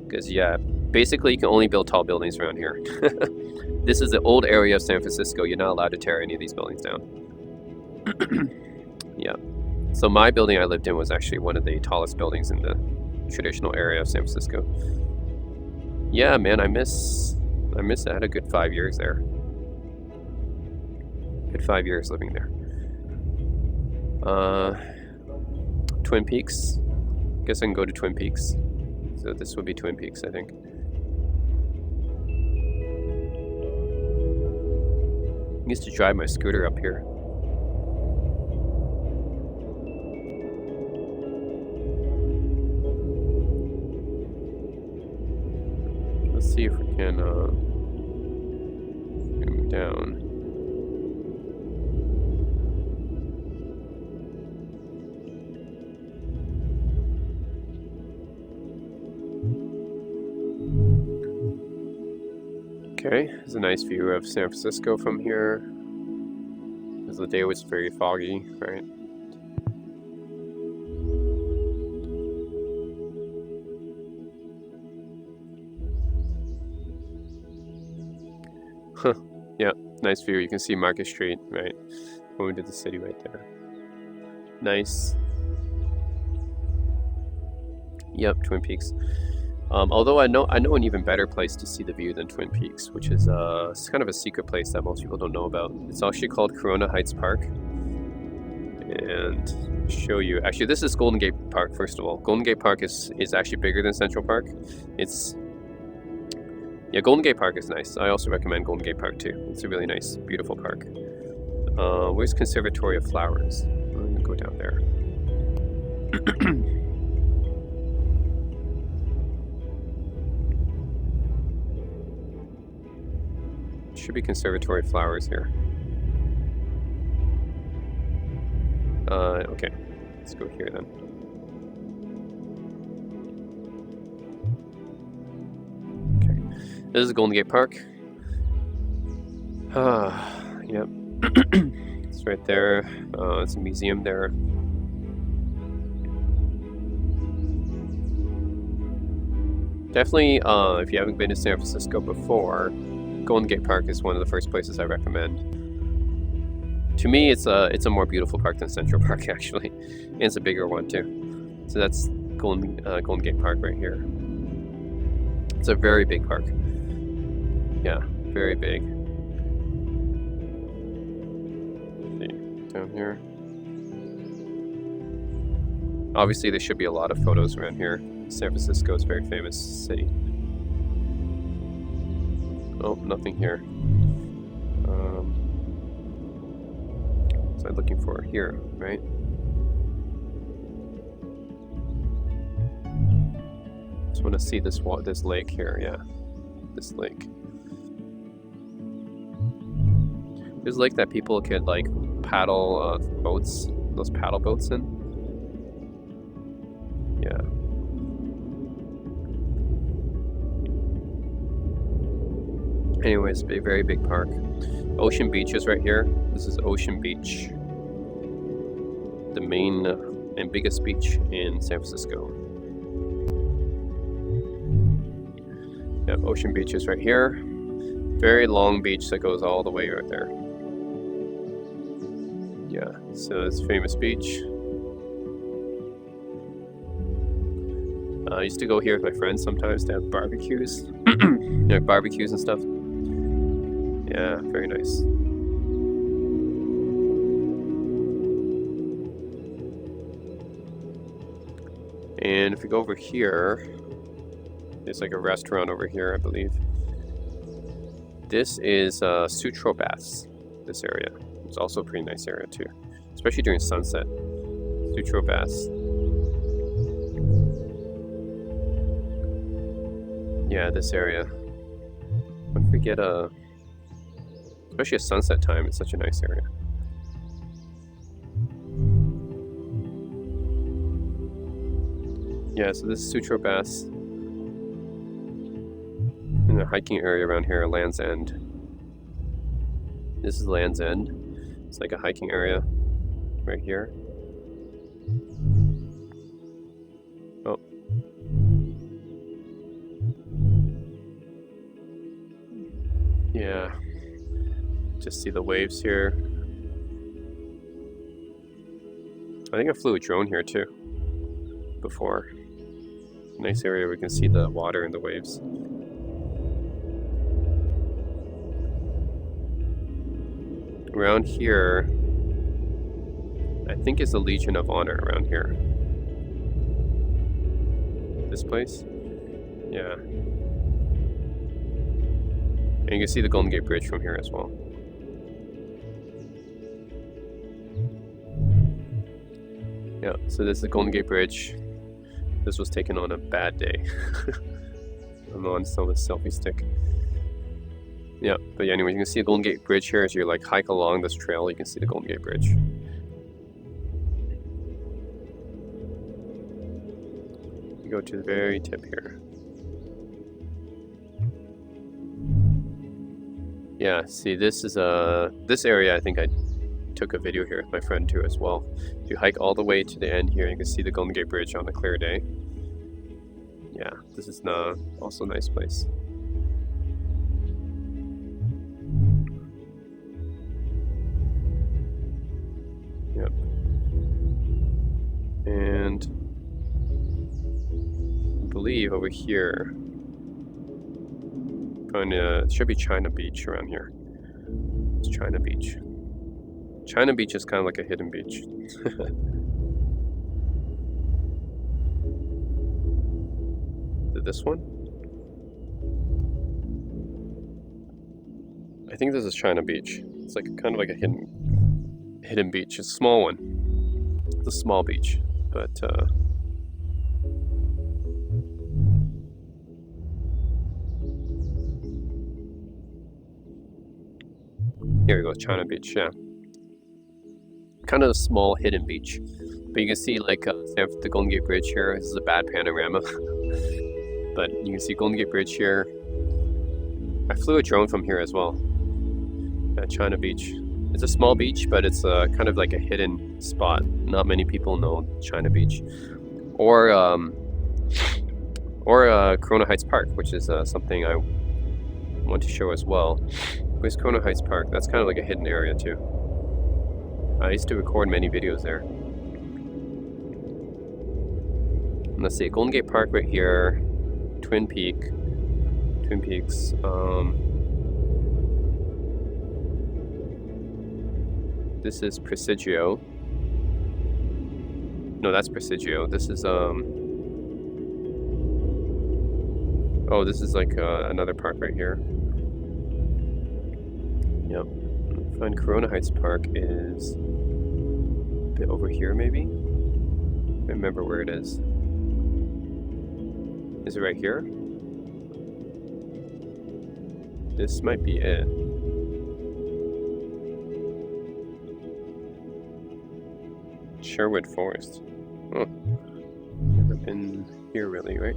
because yeah, basically you can only build tall buildings around here. This is the old area of San Francisco. You're not allowed to tear any of these buildings down. Yeah. So my building I lived in was actually one of the tallest buildings in the traditional area of San Francisco. Yeah, man, I miss it. I had a good 5 years there. Good 5 years living there. Twin Peaks. Guess I can go to Twin Peaks. So this would be Twin Peaks, I think. I used to drive my scooter up here. Let's see if we can move down. Okay, there's a nice view of San Francisco from here. Because the day was very foggy, right? Huh, yeah, nice view. You can see Market Street, right? Going to the city right there. Nice. Yep, Twin Peaks. Although I know an even better place to see the view than Twin Peaks, which is it's kind of a secret place that most people don't know about. It's actually called Corona Heights Park. And show you. Actually, this is Golden Gate Park. First of all, Golden Gate Park is actually bigger than Central Park. Yeah, Golden Gate Park is nice. I also recommend Golden Gate Park too. It's a really nice, beautiful park. Where's Conservatory of Flowers? I'm gonna go down there. Should be Conservatory of Flowers here. Okay, let's go here then. Okay, this is Golden Gate Park. Yep, it's right there. It's a museum there. Definitely, if you haven't been to San Francisco before, Golden Gate Park is one of the first places I recommend. To me, it's a more beautiful park than Central Park, actually, and it's a bigger one too. So that's Golden Gate Park right here. It's a very big park. Yeah, very big. Let's see, down here. Obviously, there should be a lot of photos around here. San Francisco is a very famous city. Oh, nothing here. So I'm looking for here, right? Just want to see this lake here. Yeah, this lake. There's a lake that people could like paddle boats, those paddle boats in. Yeah. Anyways, a very big park. Ocean Beach is right here. This is Ocean Beach, the main and biggest beach in San Francisco. Yeah, Ocean Beach is right here. Very long beach that goes all the way right there. Yeah, so it's a famous beach. I used to go here with my friends sometimes to have barbecues. Barbecues and stuff. Yeah, very nice. And if we go over here, there's like a restaurant over here, I believe. This is Sutro Baths, this area. It's also a pretty nice area too, especially during sunset. Sutro Baths. Yeah, this area. Once we get especially at sunset time, it's such a nice area. Yeah, so this is Sutro Baths. In the hiking area around here, Land's End. This is Land's End. It's like a hiking area right here. Oh. Yeah. Just see the waves here. I think I flew a drone here too before. Nice area where we can see the water and the waves. Around here, I think it's the Legion of Honor around here. This place? Yeah. And you can see the Golden Gate Bridge from here as well. Yeah, so this is the Golden Gate Bridge. This was taken on a bad day. I'm on some of the selfie stick. Yeah, but yeah, anyway, you can see the Golden Gate Bridge here as you like hike along this trail. You can see the Golden Gate Bridge. You go to the very tip here. Yeah, see, this is this area. I think I took a video here with my friend too as well. If you hike all the way to the end here, you can see the Golden Gate Bridge on a clear day. Yeah, this is also a nice place. Yep. And I believe over here, it should be China Beach around here. It's China Beach. China Beach is kind of like a hidden beach. Is it this one? I think this is China Beach. It's like kind of like a hidden beach. It's a small one. It's a small beach, but here we go, China Beach. Yeah, kind of a small hidden beach, but you can see like the Golden Gate Bridge here. This is a bad panorama, but you can see Golden Gate Bridge here. I flew a drone from here as well. At China Beach. It's a small beach, but it's kind of like a hidden spot. Not many people know China Beach, or Corona Heights Park, which is something I want to show as well. Where's Corona Heights Park? That's kind of like a hidden area too. I used to record many videos there. Let's see, Golden Gate Park right here, Twin Peaks. This is Presidio. No, that's Presidio. This is oh, this is like another park right here. Yep. Find Corona Heights Park is a bit over here, maybe? I remember where it is. Is it right here? This might be it. Sherwood Forest. Oh. Never been here really, right?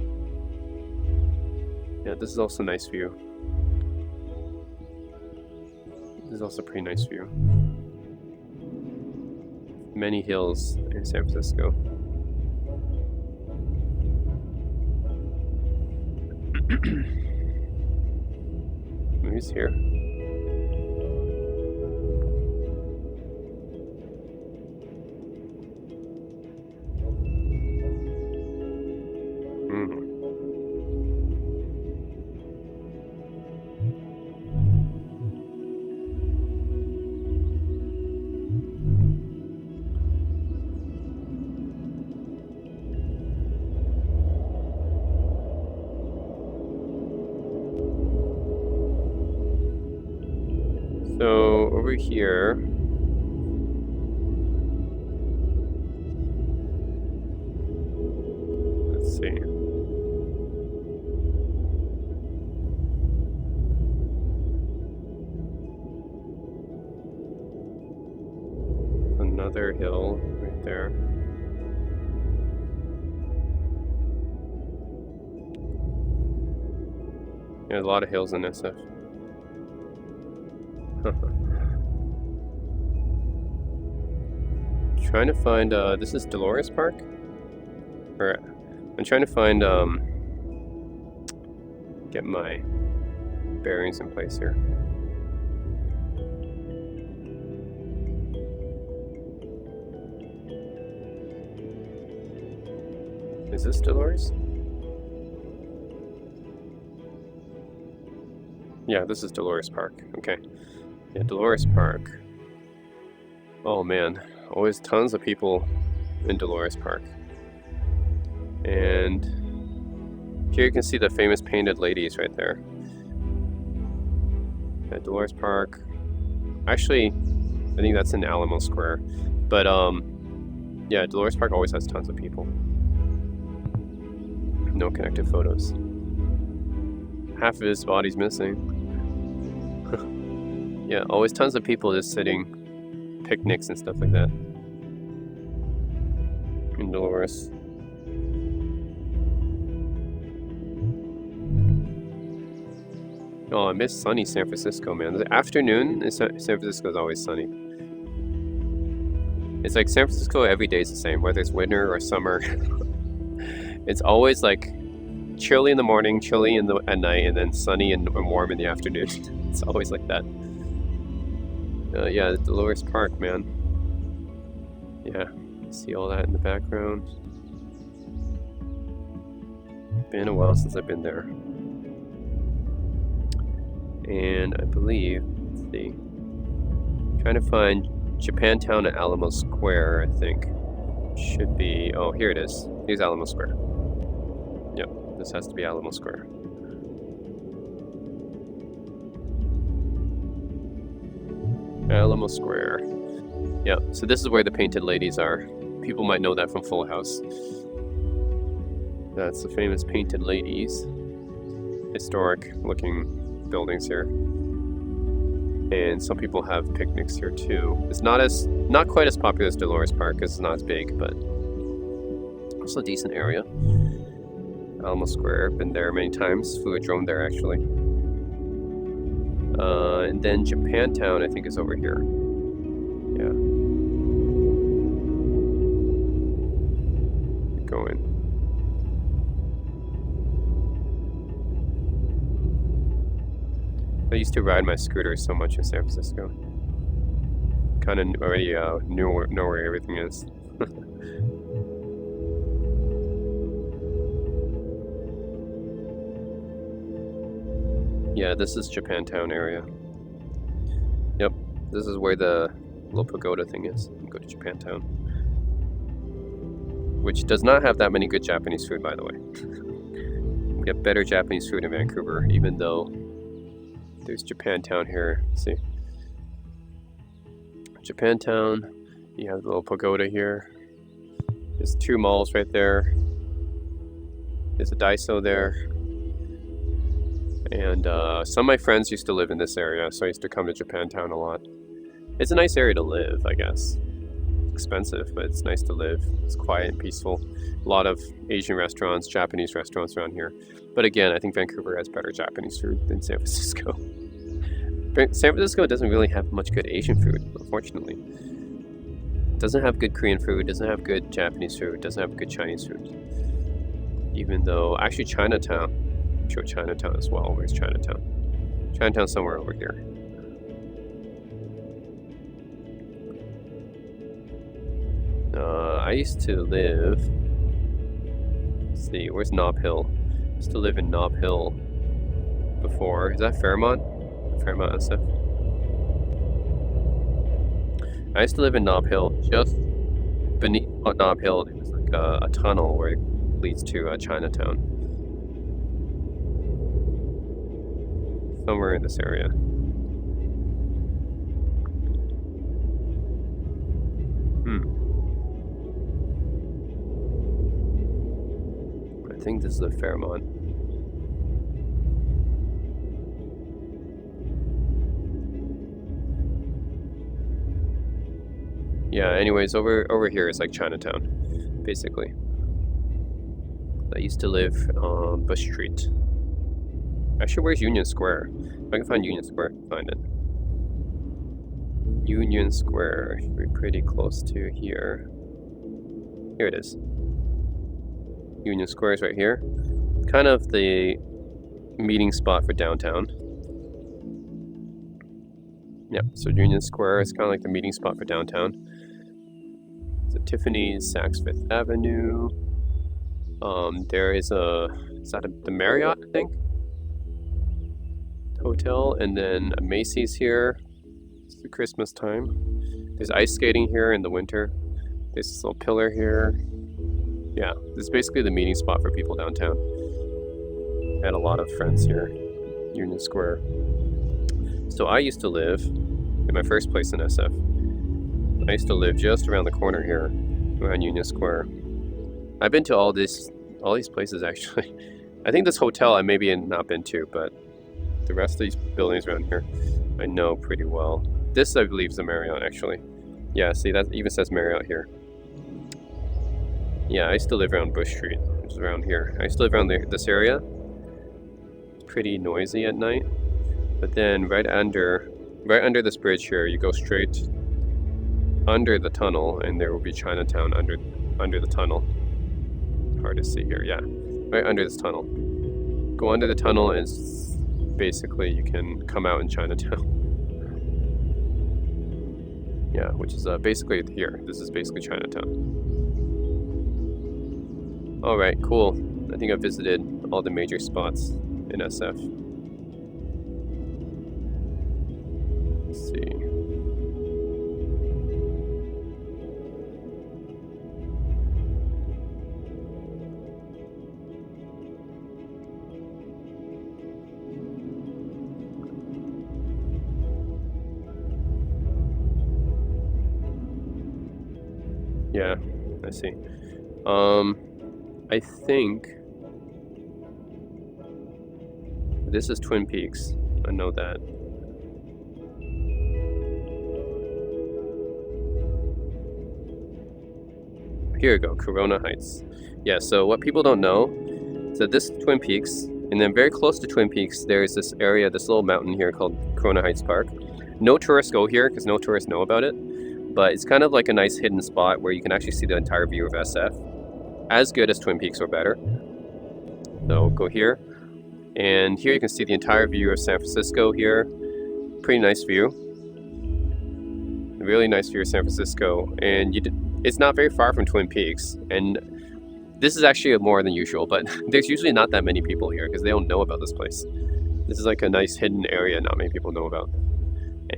Yeah, this is also a nice view. This is also a pretty nice view. Many hills in San Francisco. Who's here? So over here, let's see. Another hill right there. There's a lot of hills in SF. Trying to find, this is Dolores Park? Or, I'm trying to find, get my bearings in place here. Is this Dolores? Yeah, this is Dolores Park. Okay. Yeah, Dolores Park. Oh man, always tons of people in Dolores Park. And here you can see the famous painted ladies right there. At Dolores Park. Actually, I think that's in Alamo Square. But yeah, Dolores Park always has tons of people. No connected photos. Half of his body's missing. Yeah, always tons of people just sitting, picnics and stuff like that. In Dolores. Oh, I miss sunny San Francisco, man. The afternoon in San Francisco is always sunny. It's like San Francisco every day is the same, whether it's winter or summer. It's always like chilly in the morning, chilly at night, and then sunny and warm in the afternoon. It's always like that. Yeah, Dolores Park, man. Yeah, see all that in the background. Been a while since I've been there. And I believe, let's see, trying to find Japantown at Alamo Square, I think. Should be, oh, here it is. Here's Alamo Square. Yep, this has to be Alamo Square. Alamo Square. Yeah, so this is where the painted ladies are. People might know that from Full House. That's the famous painted ladies. Historic looking buildings here. And some people have picnics here too. It's not quite as popular as Dolores Park because it's not as big, but also a decent area. Alamo Square, been there many times. Flew a drone there actually. And then Japantown, I think, is over here. Yeah. Keep going. I used to ride my scooter so much in San Francisco. Kind of already know where everything is. Yeah, this is Japantown area. Yep, this is where the little pagoda thing is. Go to Japantown. Which does not have that many good Japanese food, by the way. We have better Japanese food in Vancouver, even though there's Japantown here. Let's see. Japantown, you have the little pagoda here. There's 2 malls right there. There's a Daiso there. And some of my friends used to live in this area, so I used to come to Japantown a lot. It's a nice area to live, I guess. It's expensive, but it's nice to live. It's quiet and peaceful. A lot of Asian restaurants, Japanese restaurants around here. But again, I think Vancouver has better Japanese food than San Francisco. San Francisco doesn't really have much good Asian food, unfortunately. It doesn't have good Korean food, doesn't have good Japanese food, doesn't have good Chinese food. Even though, actually Chinatown, show Chinatown as well. Where's Chinatown? Chinatown somewhere over here. I used to live, let's see, where's Nob Hill? I used to live in Nob Hill before. Is that Fairmont? Fairmont SF. I used to live in Nob Hill. Just beneath Nob Hill, there was like a tunnel where it leads to Chinatown. Somewhere in this area. I think this is a Fairmont. Yeah, anyways, over here is like Chinatown, basically. I used to live on Bush Street. Actually, where's Union Square? If I can find Union Square, find it. Union Square should be pretty close to here. Here it is. Union Square is right here. Kind of the meeting spot for downtown. Yep, so Union Square is kind of like the meeting spot for downtown. So Tiffany's, Saks Fifth Avenue. There is the Marriott, I think? Hotel, and then a Macy's here. It's the Christmas time. There's ice skating here in the winter. There's this little pillar here. Yeah, this is basically the meeting spot for people downtown. I had a lot of friends here, Union Square. So I used to live in my first place in SF. I used to live just around the corner here, around Union Square. I've been to all these places actually. I think this hotel I maybe not been to, but the rest of these buildings around here I know pretty well. This I believe is a Marriott actually. Yeah, see that even says Marriott here. Yeah, I used to live around Bush Street, which is around here. I used to live around this area. It's pretty noisy at night. But then right under this bridge here, you go straight under the tunnel, and there will be Chinatown under the tunnel. Hard to see here, yeah. Right under this tunnel. Go under the tunnel, and basically you can come out in Chinatown. Yeah, which is basically here. This is basically Chinatown. Alright, cool. I think I visited all the major spots in SF. Let's see. Yeah, I see. I think this is Twin Peaks. I know that. Here we go, Corona Heights. Yeah, so what people don't know is that this is Twin Peaks, and then very close to Twin Peaks, there's this area, this little mountain here called Corona Heights Park. No tourists go here because no tourists know about it, but it's kind of like a nice hidden spot where you can actually see the entire view of SF. As good as Twin Peaks or better. So go here, and here you can see the entire view of San Francisco here. Pretty nice view. Really nice view of San Francisco, and it's not very far from Twin Peaks. And this is actually more than usual, but there's usually not that many people here because they don't know about this place. This is like a nice hidden area not many people know about.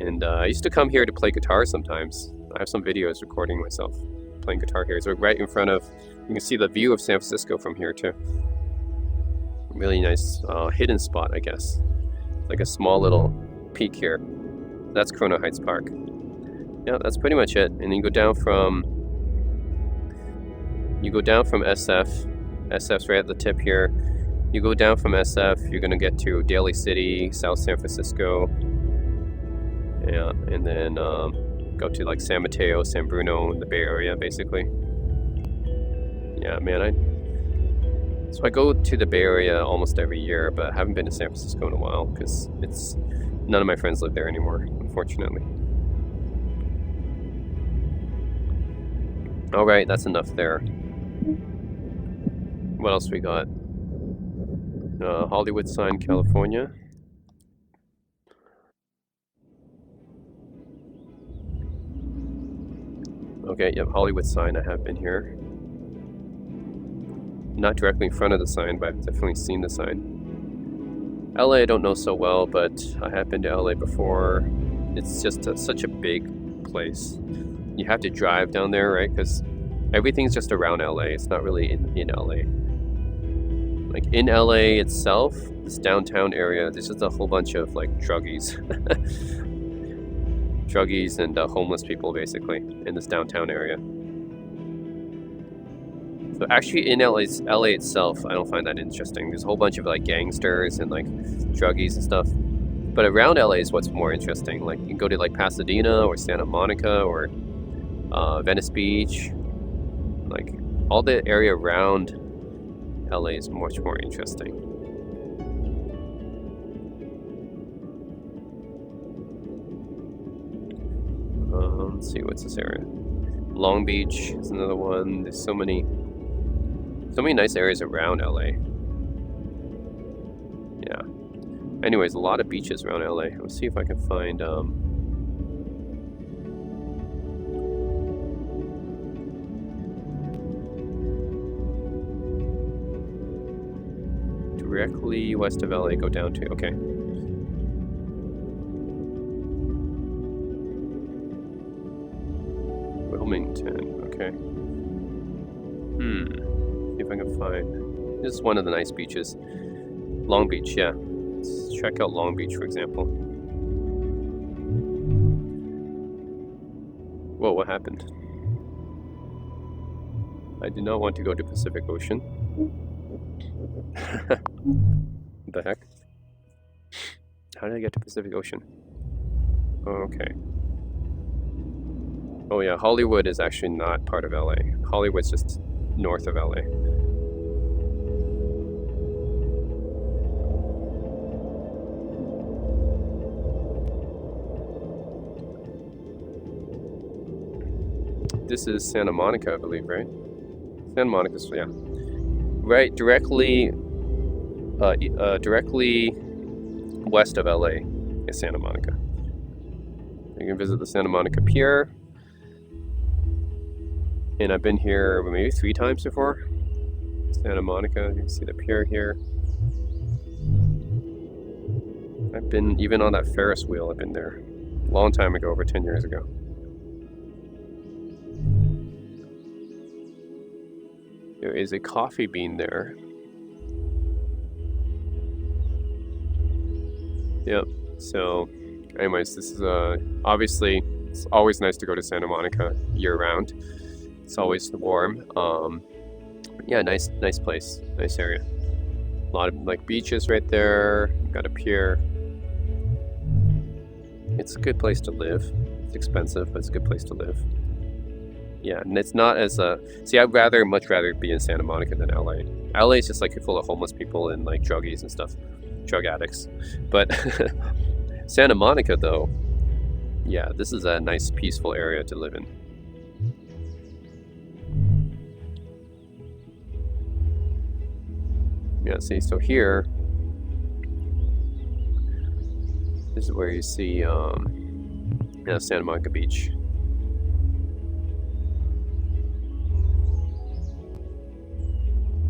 And I used to come here to play guitar sometimes. I have some videos recording myself playing guitar here. So right in front of, you can see the view of San Francisco from here too. Really nice hidden spot, I guess. Like a small little peak here. That's Corona Heights Park. Yeah, that's pretty much it. And then you go down from SF. SF's right at the tip here. You go down from SF, you're gonna get to Daly City, South San Francisco. Yeah, and then go to like San Mateo, San Bruno, in the Bay Area, basically. Yeah, man, so I go to the Bay Area almost every year, but I haven't been to San Francisco in a while because none of my friends live there anymore, unfortunately. All right, that's enough there. What else we got? Hollywood sign, California. Okay, yep, Hollywood sign. I have been here. Not directly in front of the sign, but I've definitely seen the sign. LA I don't know so well, but I have been to LA before. It's just such a big place. You have to drive down there, right? Because everything's just around LA. It's not really in LA. Like in LA itself, this downtown area, there's just a whole bunch of like druggies. Druggies and homeless people basically in this downtown area. So actually in LA itself, I don't find that interesting. There's a whole bunch of like gangsters and like druggies and stuff. But around LA is what's more interesting. Like you can go to like Pasadena or Santa Monica or Venice Beach. Like all the area around LA is much more interesting. Let's see, what's this area? Long Beach is another one. There's so many nice areas around LA. Yeah. Anyways, a lot of beaches around LA. Let's see if I can find directly west of LA, go down to, okay. Wilmington, okay. See if I can find. This is one of the nice beaches. Long Beach, yeah. Let's check out Long Beach, for example. Whoa, what happened? I did not want to go to Pacific Ocean. What the heck? How did I get to Pacific Ocean? Okay. Oh yeah, Hollywood is actually not part of LA. Hollywood's just north of LA. This is Santa Monica, I believe, right? Santa Monica's, yeah. Right, directly west of LA is Santa Monica. You can visit the Santa Monica Pier. And I've been here maybe 3 times before. Santa Monica, you can see the pier here. I've been even on that Ferris wheel, I've been there. A long time ago, over 10 years ago. There is a Coffee Bean there. Yep, so anyways, this is obviously it's always nice to go to Santa Monica year-round. It's always warm. Yeah, nice place, nice area. A lot of like beaches right there. Got a pier. It's a good place to live. It's expensive, but it's a good place to live. Yeah, and it's not as see, I'd much rather be in Santa Monica than LA. LA is just like full of homeless people and like druggies and stuff, drug addicts. But Santa Monica, though, yeah, this is a nice, peaceful area to live in. Yeah, see, so here, this is where you see Santa Monica Beach.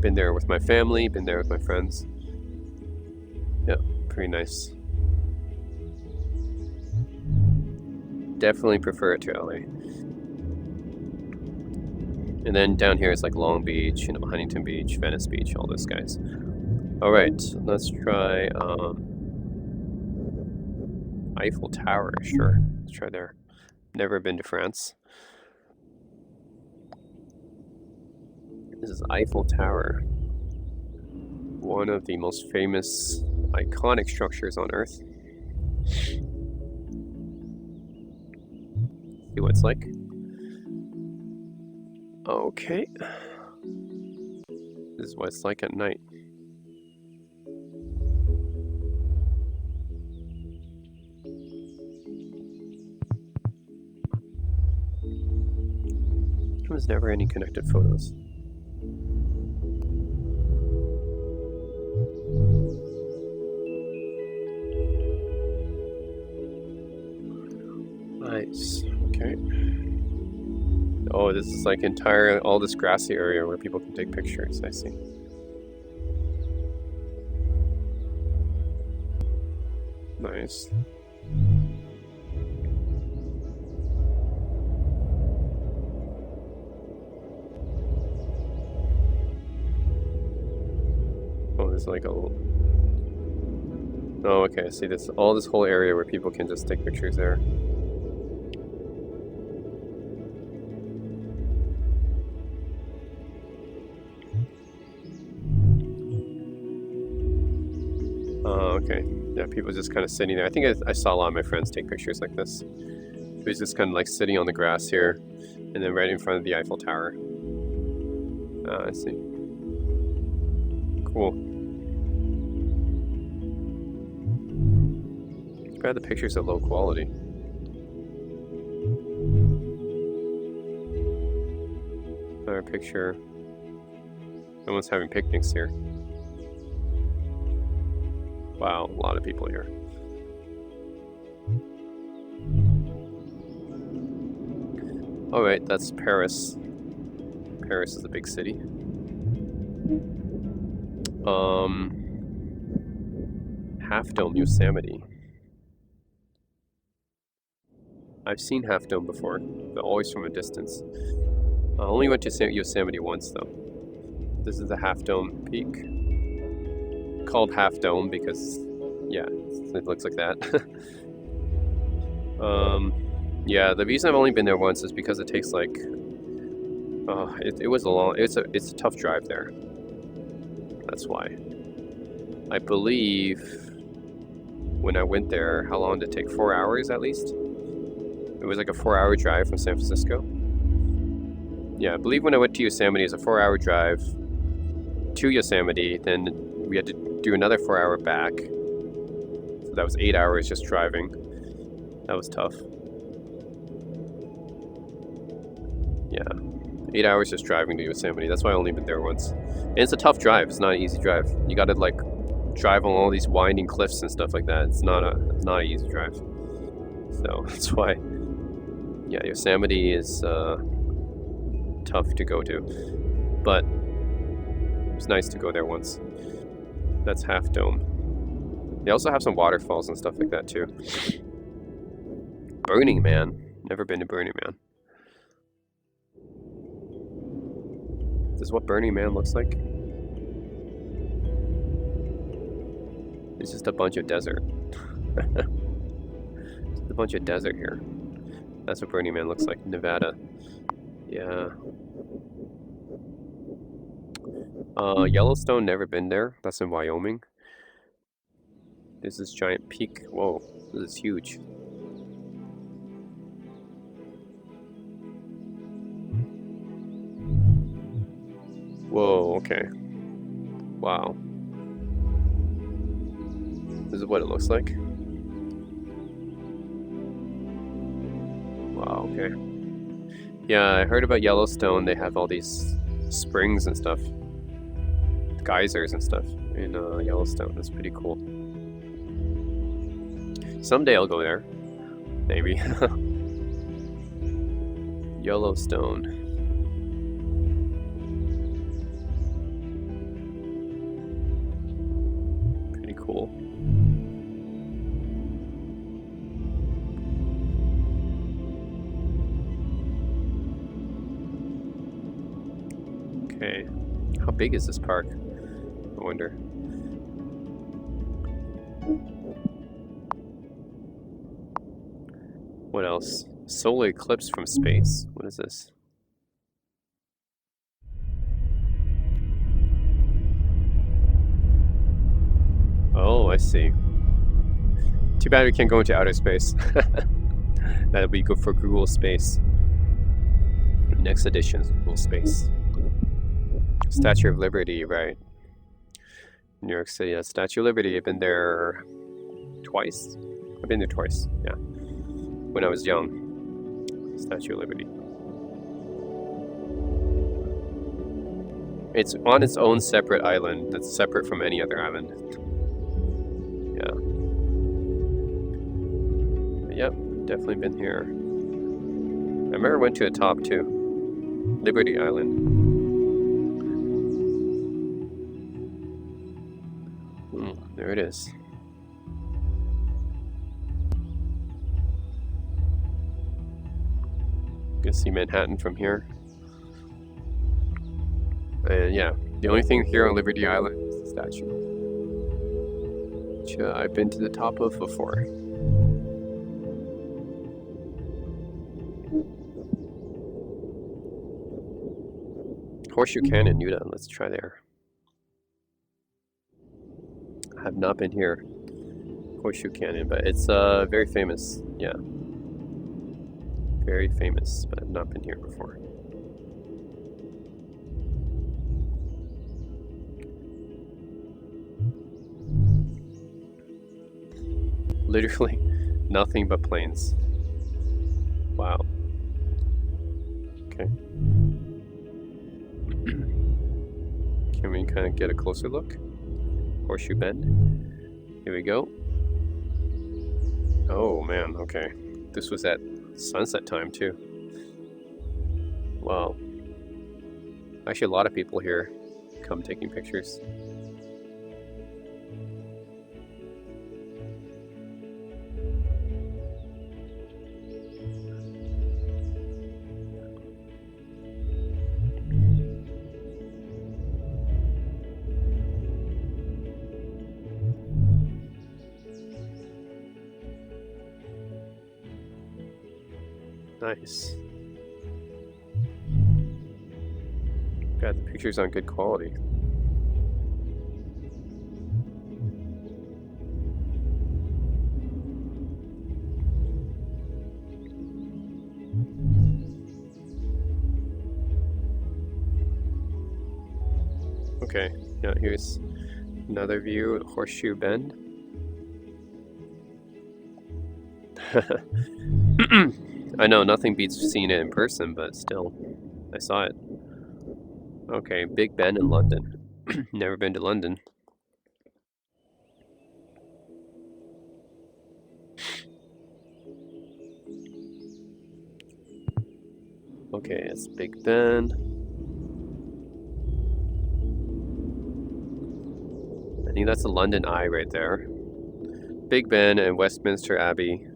Been there with my family, been there with my friends. Yeah, pretty nice. Definitely prefer it to LA. And then down here is like Long Beach, you know, Huntington Beach, Venice Beach, all those guys. All right, let's try Eiffel Tower. Sure, let's try there. Never been to France. This is Eiffel Tower, one of the most famous, iconic structures on Earth. See what it's like. Okay. This is what it's like at night. There was never any connected photos. Nice. Okay. Oh, this is like all this grassy area where people can take pictures. I see. Nice. Oh, there's like a little... Oh, okay. See, this whole area where people can just take pictures there. Oh, okay. Yeah, people just kind of sitting there. I think I saw a lot of my friends take pictures like this. It was just kind of like sitting on the grass here, and then right in front of the Eiffel Tower. I see. Cool. Too bad the pictures are low quality. Another picture. Someone's having picnics here. Wow, a lot of people here. Alright, that's Paris. Paris is a big city. Half Dome, Yosemite. I've seen Half Dome before, but always from a distance. I only went to Yosemite once though. This is the Half Dome peak. Called Half Dome because, yeah, it looks like that. Yeah, the reason I've only been there once is because it takes like, it's a tough drive there. That's why. I believe when I went there, how long did it take? 4 hours at least? It was like a 4-hour drive from San Francisco. Yeah, I believe when I went to Yosemite, it was a 4-hour drive to Yosemite, then we had to do another 4-hour back. So that was 8 hours just driving. That was tough. Yeah, 8 hours just driving to Yosemite. That's why I only been there once. And it's a tough drive. It's not an easy drive. You gotta like drive on all these winding cliffs and stuff like that. It's not an easy drive. So that's why, yeah, Yosemite is tough to go to. But it's nice to go there once. That's Half Dome. They also have some waterfalls and stuff like that too. Burning Man. Never been to Burning Man. This is what Burning Man looks like. It's just a bunch of desert. Just a bunch of desert here. That's what Burning Man looks like. Nevada. Yeah. Yellowstone, never been there. That's in Wyoming. This is giant peak. Whoa, this is huge. Whoa, okay. Wow. This is what it looks like. Wow, okay. Yeah, I heard about Yellowstone. They have all these springs and stuff. Geysers and stuff in Yellowstone. That's pretty cool. Someday I'll go there. Maybe. Yellowstone. Pretty cool. Okay. How big is this park? I wonder. What else? Solar eclipse from space. What is this? Oh, I see. Too bad we can't go into outer space. That'll be good for Google Space. Next edition, Google Space. Statue of Liberty, right. New York City, that's Statue of Liberty. I've been there twice. I've been there twice, yeah. When I was young. Statue of Liberty. It's on its own separate island that's separate from any other island. Yeah. Yep, definitely been here. I remember I went to the top too. Liberty Island. There it is. You can see Manhattan from here. And yeah, the only thing here on Liberty Island is the statue, which I've been to the top of before. Horseshoe Canyon, Utah. Let's try there. I have not been here. Horseshoe Canyon, but it's very famous. Yeah. Very famous, but I've not been here before. Literally nothing but plains. Wow. Okay. Can we kind of get a closer look? Horseshoe Bend. Here we go. Oh man, okay. This was at sunset time too. Wow. Actually, a lot of people here come taking pictures. Nice. Got the pictures on good quality. Okay, now here's another view of Horseshoe Bend. I know nothing beats seeing it in person, but still, I saw it. Okay, Big Ben in London. Never been to London. Okay, it's Big Ben. I think that's the London Eye right there. Big Ben and Westminster Abbey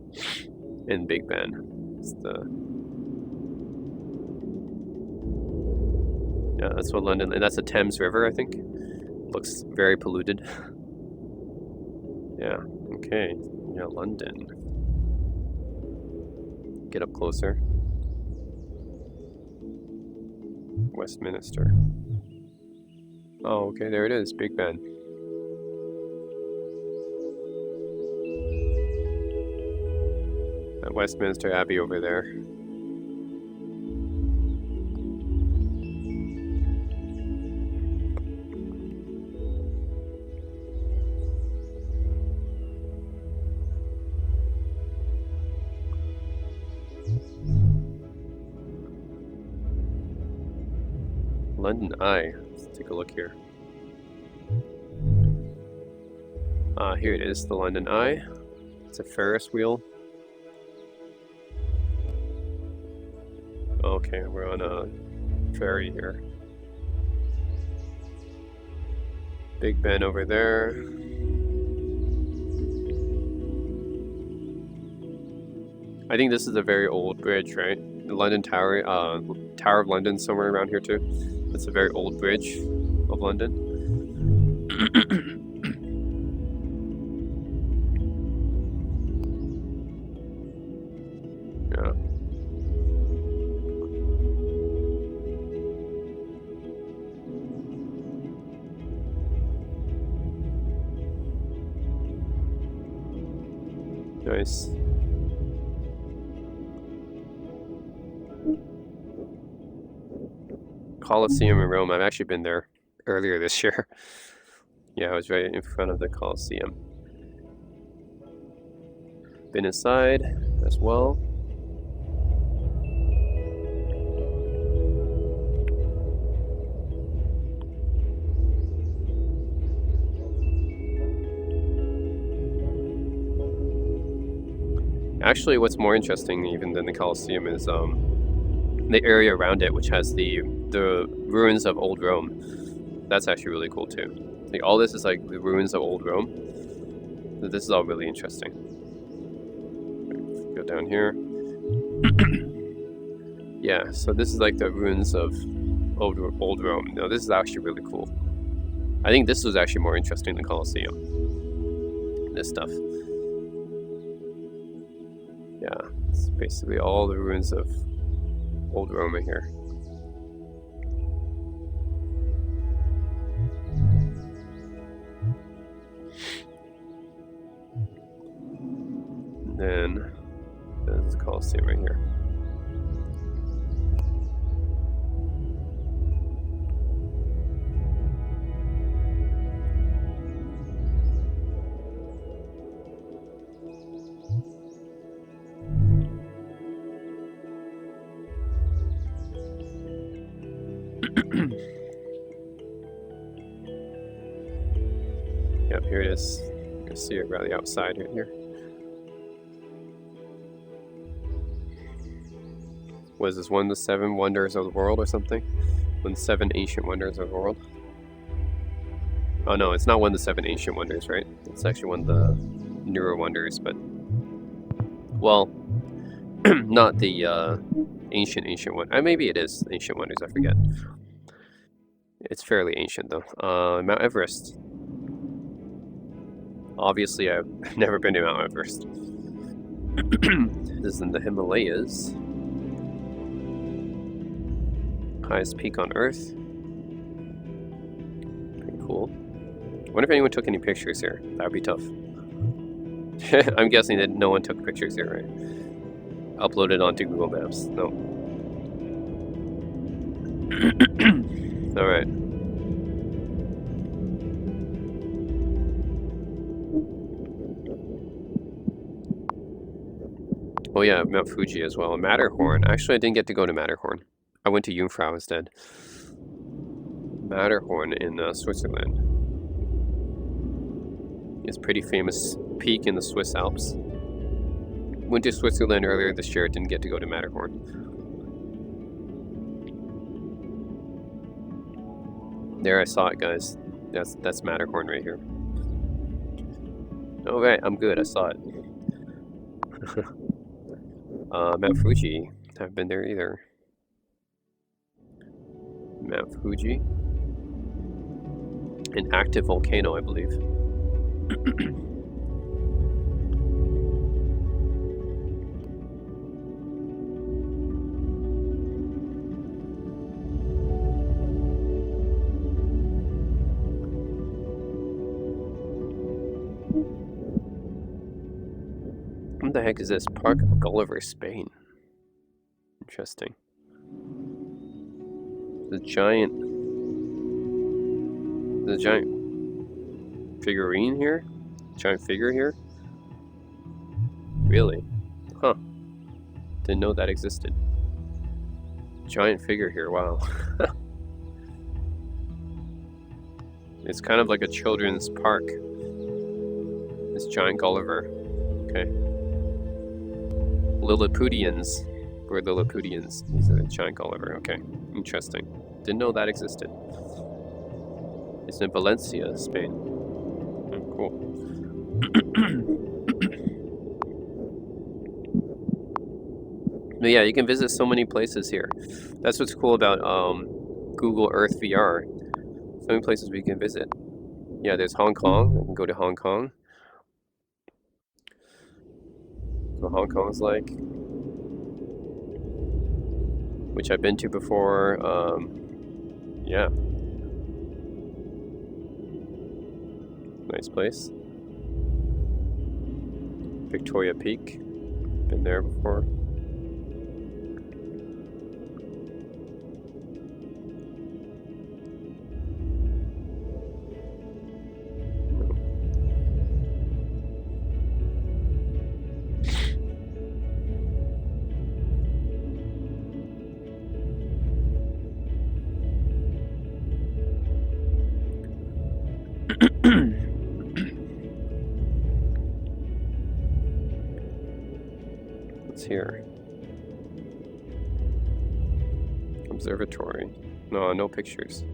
in Big Ben. It's yeah, that's what London, and that's the Thames River, I think. Looks very polluted. Yeah, okay. Yeah, London. Get up closer. Westminster. Oh, okay, there it is, Big Ben. At Westminster Abbey over there. London Eye. Let's take a look here. Here it is, the London Eye. It's a Ferris wheel. Okay, we're on a ferry here. Big Ben over there. I think this is a very old bridge, right? London Tower, Tower of London, somewhere around here too. It's a very old bridge of London. Yeah. Nice. Colosseum in Rome. I've actually been there earlier this year. Yeah, I was right in front of the Colosseum. Been inside as well. Actually, what's more interesting even than the Colosseum is the area around it, which has the ruins of old Rome. That's actually really cool too. Like all this is like the ruins of old Rome. So this is all really interesting. Go down here. Yeah, so this is like the ruins of old Rome. No, this is actually really cool. I think this was actually more interesting than Colosseum. This stuff. Yeah, it's basically all the ruins of old Rome in here. And then there's the Colosseum right here. Yep, here it is. You can see it right the outside right here. Was this one of the 7 wonders of the world or something? One of the 7 ancient wonders of the world? Oh no, it's not one of the 7 ancient wonders, right? It's actually one of the newer wonders, but... Well, not the ancient one. Maybe it is ancient wonders, I forget. It's fairly ancient though. Mount Everest. Obviously, I've never been to Mount Everest. This is in the Himalayas. Highest peak on Earth. Pretty cool. I wonder if anyone took any pictures here. That would be tough. I'm guessing that no one took pictures here, right? Uploaded onto Google Maps. No. Alright. Oh yeah, Mount Fuji as well. Matterhorn. Actually, I didn't get to go to Matterhorn. I went to Jungfrau instead. Matterhorn in Switzerland. It's a pretty famous peak in the Swiss Alps. Went to Switzerland earlier this year. Didn't get to go to Matterhorn. There, I saw it, guys. That's Matterhorn right here. Oh right, I'm good. I saw it. Mount Fuji. Haven't been there either. Mount Fuji. An active volcano, I believe. What the heck is this? Park of Gulliver, Spain. Interesting. The giant figurine here? Giant figure here? Really? Huh. Didn't know that existed. Giant figure here, wow. It's kind of like a children's park. This giant Gulliver. Okay. Lilliputians. We're Lilliputians. These are the giant Gulliver. Okay. Interesting. Didn't know that existed. It's in Valencia, Spain. Cool. But yeah, you can visit so many places here. That's what's cool about Google Earth VR. So many places we can visit. Yeah, there's Hong Kong. I can go to Hong Kong. So Hong Kong's like, which I've been to before. Yeah, nice place. Victoria Peak, been there before. What's here? Observatory. No, no pictures.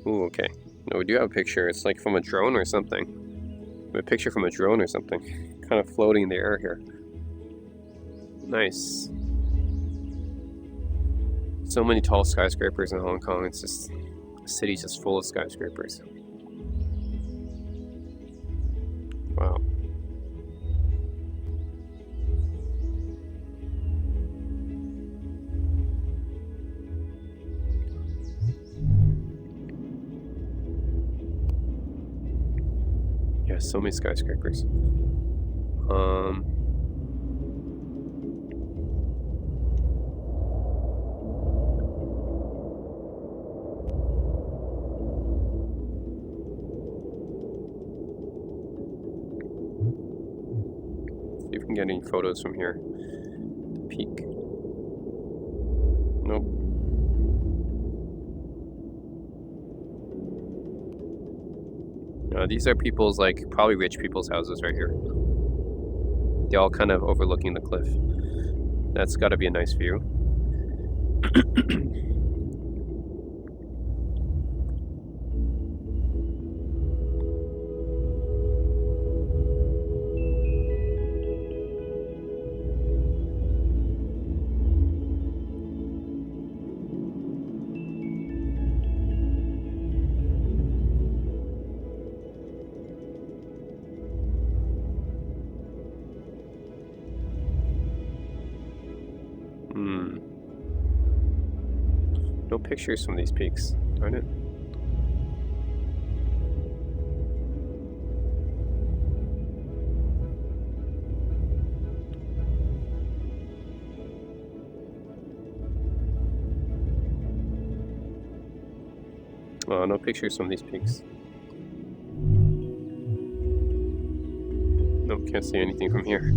Ooh, okay. No, we do have a picture. It's like from a drone or something. A picture from a drone or something. Kind of floating in the air here. Nice. So many tall skyscrapers in Hong Kong. It's just, the city's just full of skyscrapers. Wow. Yeah, so many skyscrapers. See if we can get any photos from here. The peak. Nope. These are people's, like, probably rich people's houses right here. They're all kind of overlooking the cliff. That's got to be a nice view. No pictures from these peaks, darn it. No pictures from these peaks. Nope, can't see anything from here.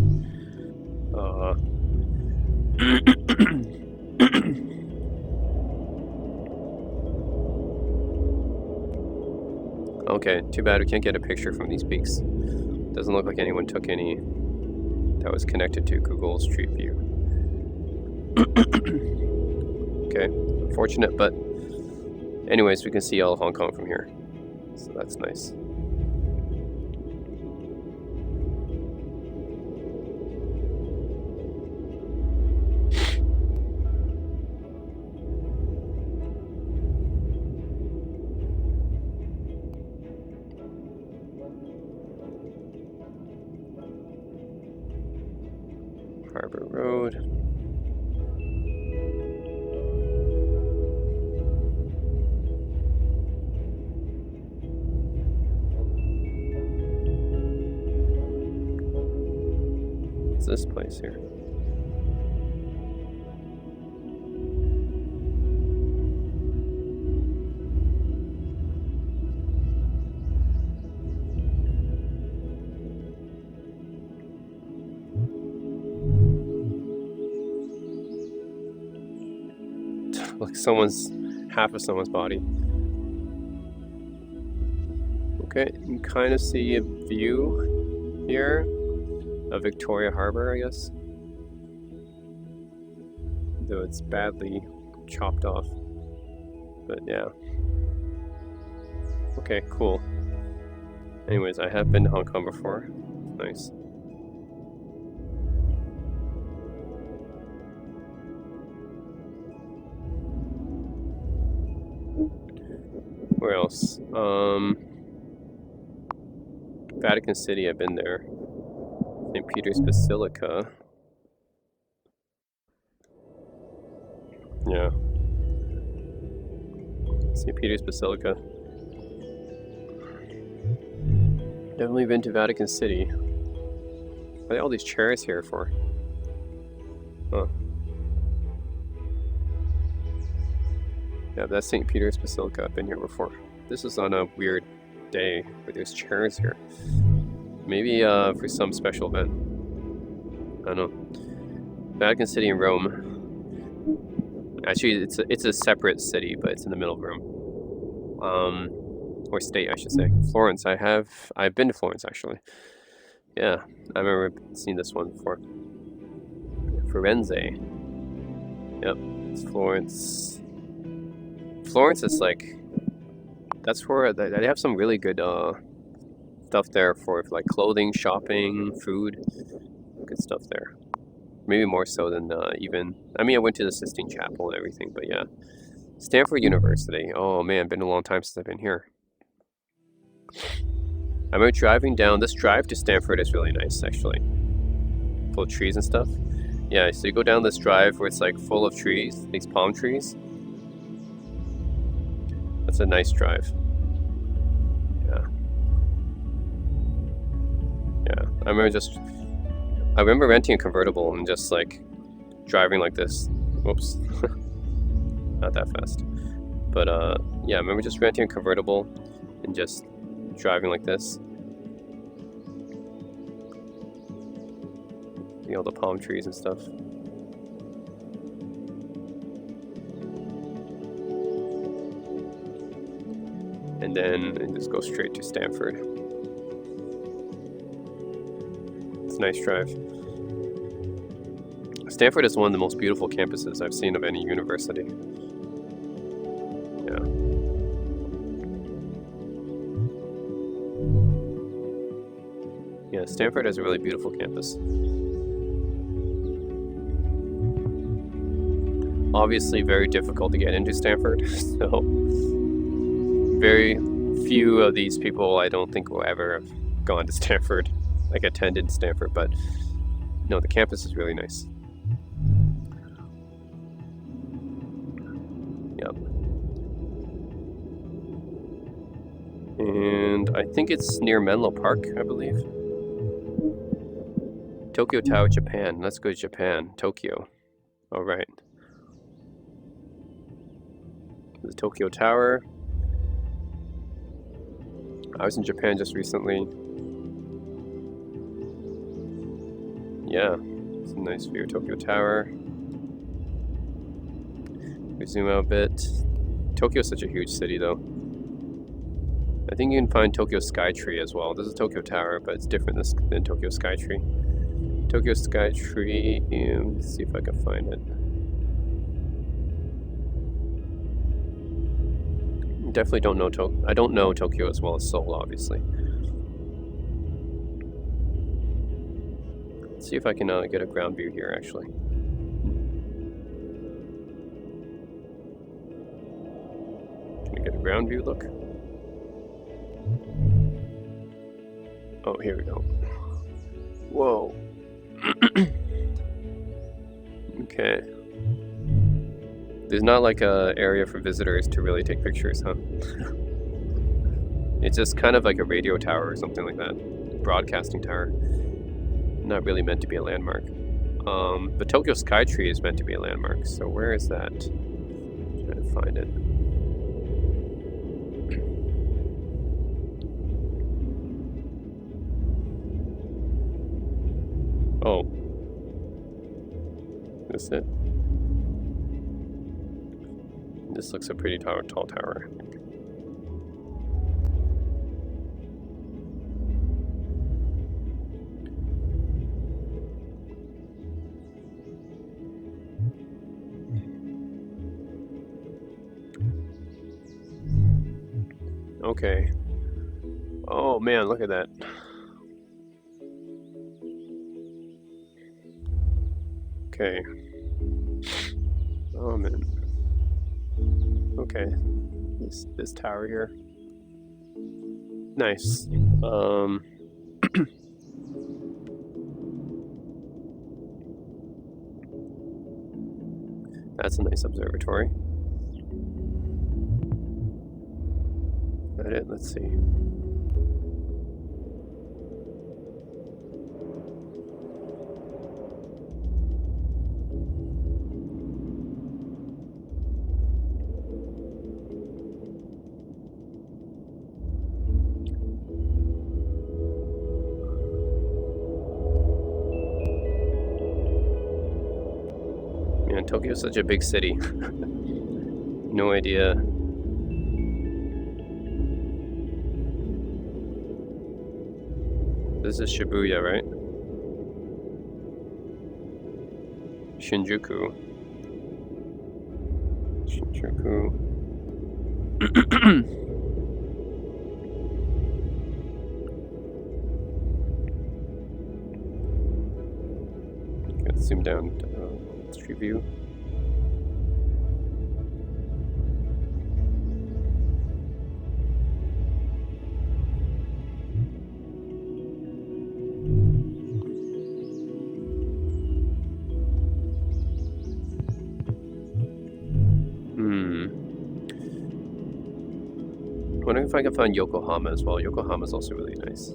Okay, too bad we can't get a picture from these peaks. Doesn't look like anyone took any that was connected to Google Street View. Okay, unfortunate, but anyways, we can see all of Hong Kong from here, so that's nice. Harbor Road. What's this place here? Like half of someone's body. Okay, you can kind of see a view here of Victoria Harbor, I guess. Though it's badly chopped off. But yeah. Okay, cool. Anyways, I have been to Hong Kong before. Nice. Where else? Vatican City, I've been there. St. Peter's Basilica. Yeah. St. Peter's Basilica. Definitely been to Vatican City. What are all these chairs here for? Huh. Yeah, that's St. Peter's Basilica. I've been here before. This is on a weird day where there's chairs here. Maybe for some special event. I don't know. Vatican City in Rome. Actually, it's a separate city, but it's in the middle of Rome. Or state, I should say. Florence. I've been to Florence actually. Yeah, I remember seeing this one before. Firenze. Yep, it's Florence. Florence is like, that's where they have some really good stuff there for like clothing, shopping, food, good stuff there. Maybe more so than even. I mean, I went to the Sistine Chapel and everything, but yeah. Stanford University. Oh man, been a long time since I've been here. I remember driving down. This drive to Stanford is really nice, actually. Full of trees and stuff. Yeah, so you go down this drive where it's like full of trees, these palm trees. That's a nice drive. Yeah. Yeah, I remember renting a convertible and just like driving like this. Whoops. Not that fast. But yeah, I remember just renting a convertible and just driving like this. You know, the palm trees and stuff. And then just go straight to Stanford. It's a nice drive. Stanford is one of the most beautiful campuses I've seen of any university. Yeah. Yeah, Stanford has a really beautiful campus. Obviously very difficult to get into Stanford, so very few of these people I don't think will ever have gone to Stanford, like attended Stanford, but no, the campus is really nice. Yep. And I think it's near Menlo Park, I believe. Tokyo Tower, Japan. Let's go to Japan. Tokyo. All right. The Tokyo Tower. I was in Japan just recently. Yeah, it's a nice view of Tokyo Tower. We zoom out a bit. Tokyo's such a huge city though. I think you can find Tokyo Skytree as well. This is Tokyo Tower, but it's different than Tokyo Skytree. Tokyo Skytree, let's see if I can find it. Definitely don't know Tokyo. I don't know Tokyo as well as Seoul, obviously. Let's see if I can get a ground view here, actually. Can I get a ground view look? Oh, here we go. Whoa. Okay. There's not like a area for visitors to really take pictures, huh? It's just kind of like a radio tower or something like that. Broadcasting tower. Not really meant to be a landmark. But Tokyo Skytree is meant to be a landmark, so where is that? I'm trying to find it. Oh. Is this it? This looks a pretty tall tower. Okay. Oh man, look at that. Okay. Oh man. Okay, this tower here. Nice. That's a nice observatory. Is that it? Let's see. Man, Tokyo's such a big city. No idea. This is Shibuya, right? Shinjuku. Shinjuku. Let's zoom down to street view. I wonder if I can find Yokohama as well. Yokohama is also really nice.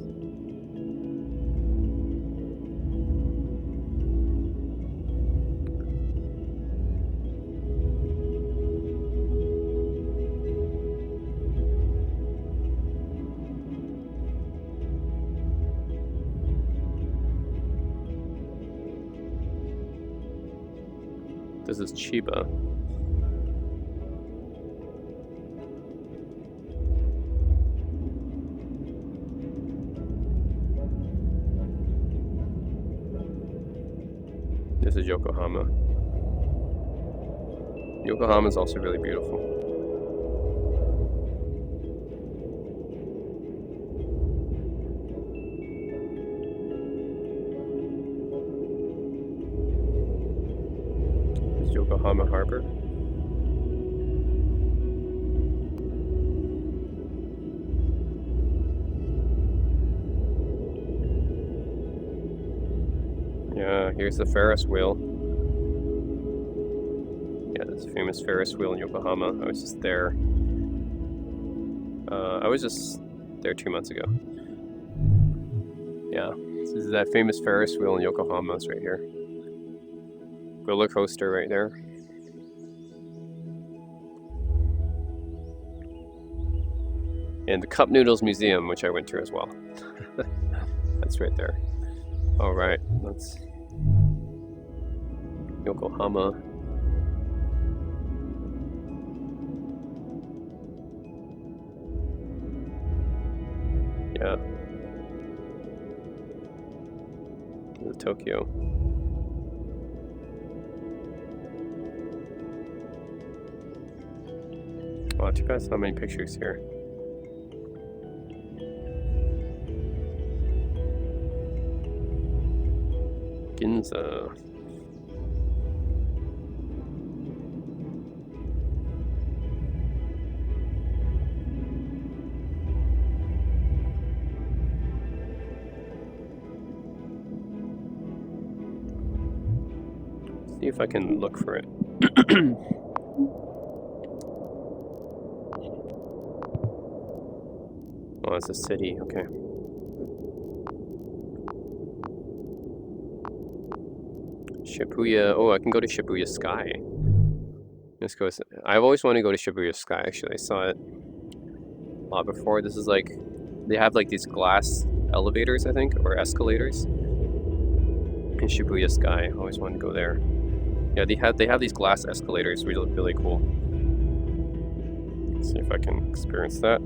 This is Chiba. This is Yokohama. Yokohama is also really beautiful. This is Yokohama Harbor. Yeah, here's the Ferris wheel. Yeah, this famous Ferris wheel in Yokohama. I was just there. I was just there 2 months ago. Yeah, this is that famous Ferris wheel in Yokohama. It's right here. Roller coaster right there. And the Cup Noodles Museum, which I went to as well. That's right there. All right, let's Yokohama. Yeah. This is Tokyo. Wow, too bad so many pictures here. Ginza. See if I can look for it. Oh, it's a city, okay. Shibuya. Oh, I can go to Shibuya Sky. Let's go. I've always wanted to go to Shibuya Sky, actually. I saw it a lot before. This is like, they have like these glass elevators, I think, or escalators in Shibuya Sky. I always wanted to go there. Yeah, they have these glass escalators, really, really cool. Let's see if I can experience that.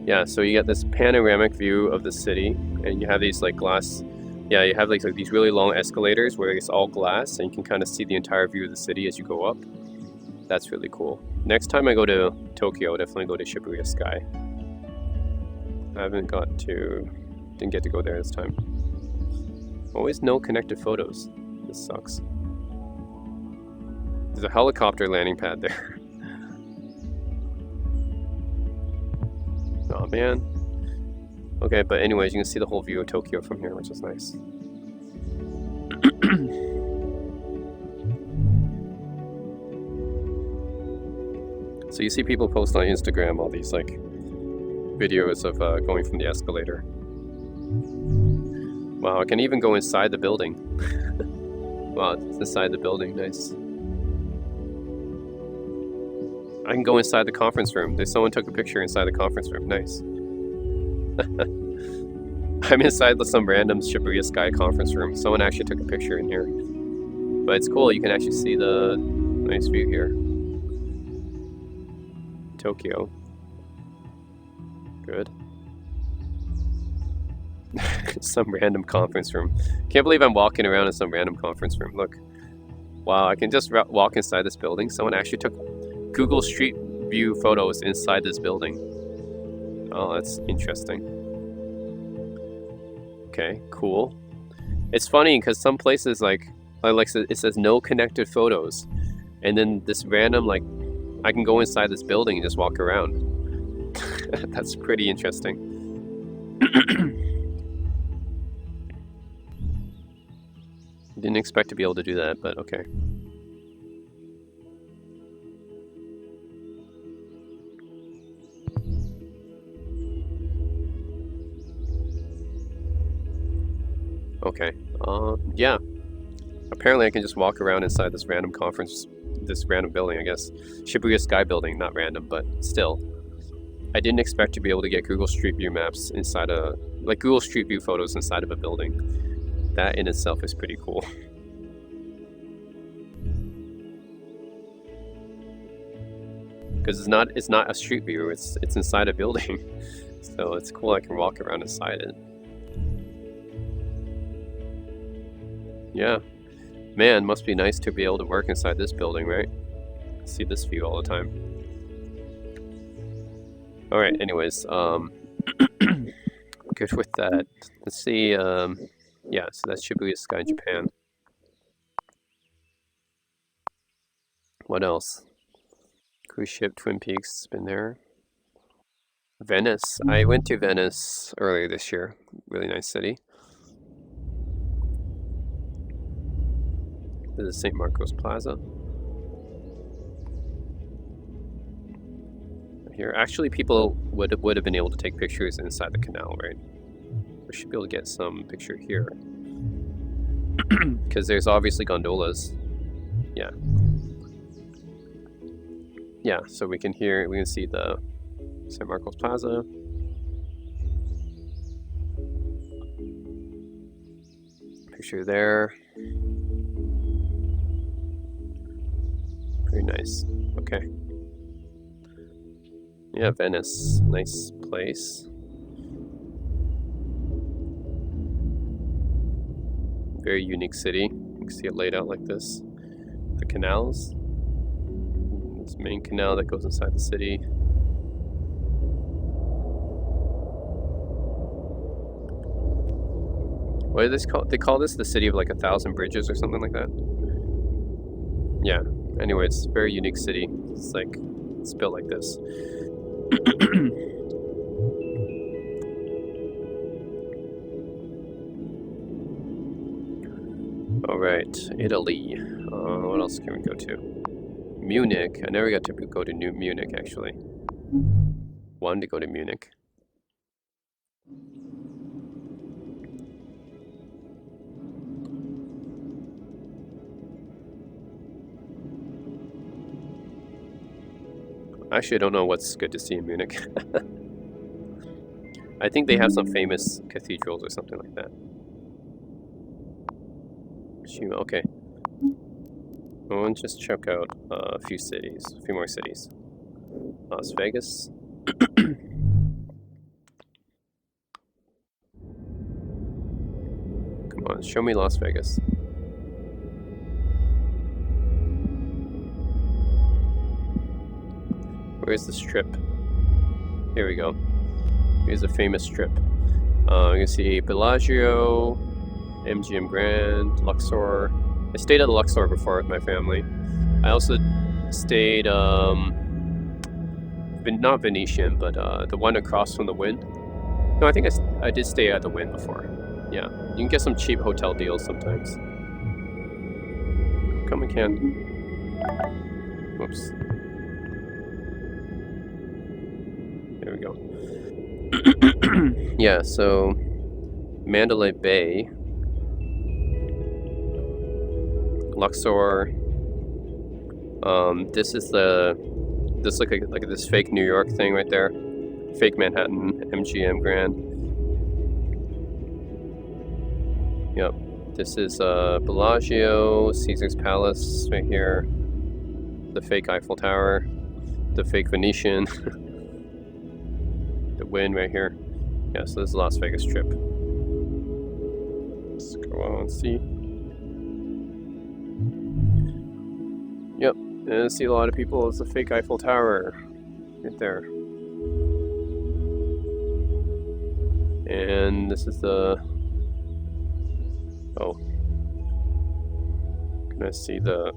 Yeah, so you get this panoramic view of the city, and you have these like glass, yeah, you have like these really long escalators where it's all glass, and you can kind of see the entire view of the city as you go up. That's really cool. Next time I go to Tokyo, I'll definitely go to Shibuya Sky. I didn't get to go there this time. Always no connected photos. This sucks. There's a helicopter landing pad there. Oh man. Okay, but anyways, you can see the whole view of Tokyo from here, which is nice. So you see people post on Instagram all these like videos of going from the escalator. Wow, I can even go inside the building. Wow, it's inside the building, nice. I can go inside the conference room. Someone took a picture inside the conference room, nice. I'm inside some random Shibuya Sky conference room. Someone actually took a picture in here. But it's cool, you can actually see the nice view here. Tokyo. Good. Some random conference room. Can't believe I'm walking around in some random conference room. Look. Wow, I can just walk inside this building. Someone actually took Google Street View photos inside this building. Oh, that's interesting. Okay, cool. It's funny because some places like it says no connected photos, and then this random like I can go inside this building and just walk around. That's pretty interesting. Didn't expect to be able to do that, but okay. Okay, yeah. Apparently I can just walk around inside this random building, I guess. Shibuya Sky building, not random, but still. I didn't expect to be able to get Google Street View maps inside Google Street View photos inside of a building. That in itself is pretty cool. Because it's not a street view, it's inside a building. So it's cool I can walk around inside it. Yeah. Man, must be nice to be able to work inside this building, right? See this view all the time. Alright, anyways, good with that. Let's see, yeah, so that's Shibuya Sky, Japan. What else? Cruise ship, Twin Peaks, been there. Venice. I went to Venice earlier this year. Really nice city. This is St. Marcos Plaza. Here, actually, people would have been able to take pictures inside the canal, right? We should be able to get some picture here. Because there's obviously gondolas. Yeah. Yeah, so we can see the St. Marcos Plaza. Picture there. Very nice. Okay. Yeah, Venice. Nice place. Very unique city. You can see it laid out like this. The canals. This main canal that goes inside the city. What do they call this? The city of like 1,000 bridges or something like that? Yeah. Anyway, it's a very unique city. It's built like this. Alright, Italy. What else can we go to? Munich. I never got to go to Munich, actually. Wanted to go to Munich. Actually, I don't know what's good to see in Munich. I think they have some famous cathedrals or something like that. Okay. We'll just check out a few more cities. Las Vegas. Come on, show me Las Vegas. Where's the strip? Here we go. Here's a famous strip. You can see Bellagio MGM Grand, Luxor. I stayed at the Luxor before with my family. I also stayed, not Venetian, but the one across from the Wynn. No, I think I did stay at the Wynn before. Yeah, you can get some cheap hotel deals sometimes. Come again. Whoops. There we go. Yeah, so Mandalay Bay, Luxor. This is this like this fake New York thing right there, fake Manhattan, MGM Grand. Yep, this is Bellagio, Caesar's Palace right here, the fake Eiffel Tower, the fake Venetian, the Wynn right here. Yeah, so this is the Las Vegas Strip. Let's go on and see. Yep, and I see a lot of people. It's the fake Eiffel Tower right there. And this is the... Oh. Can I see the...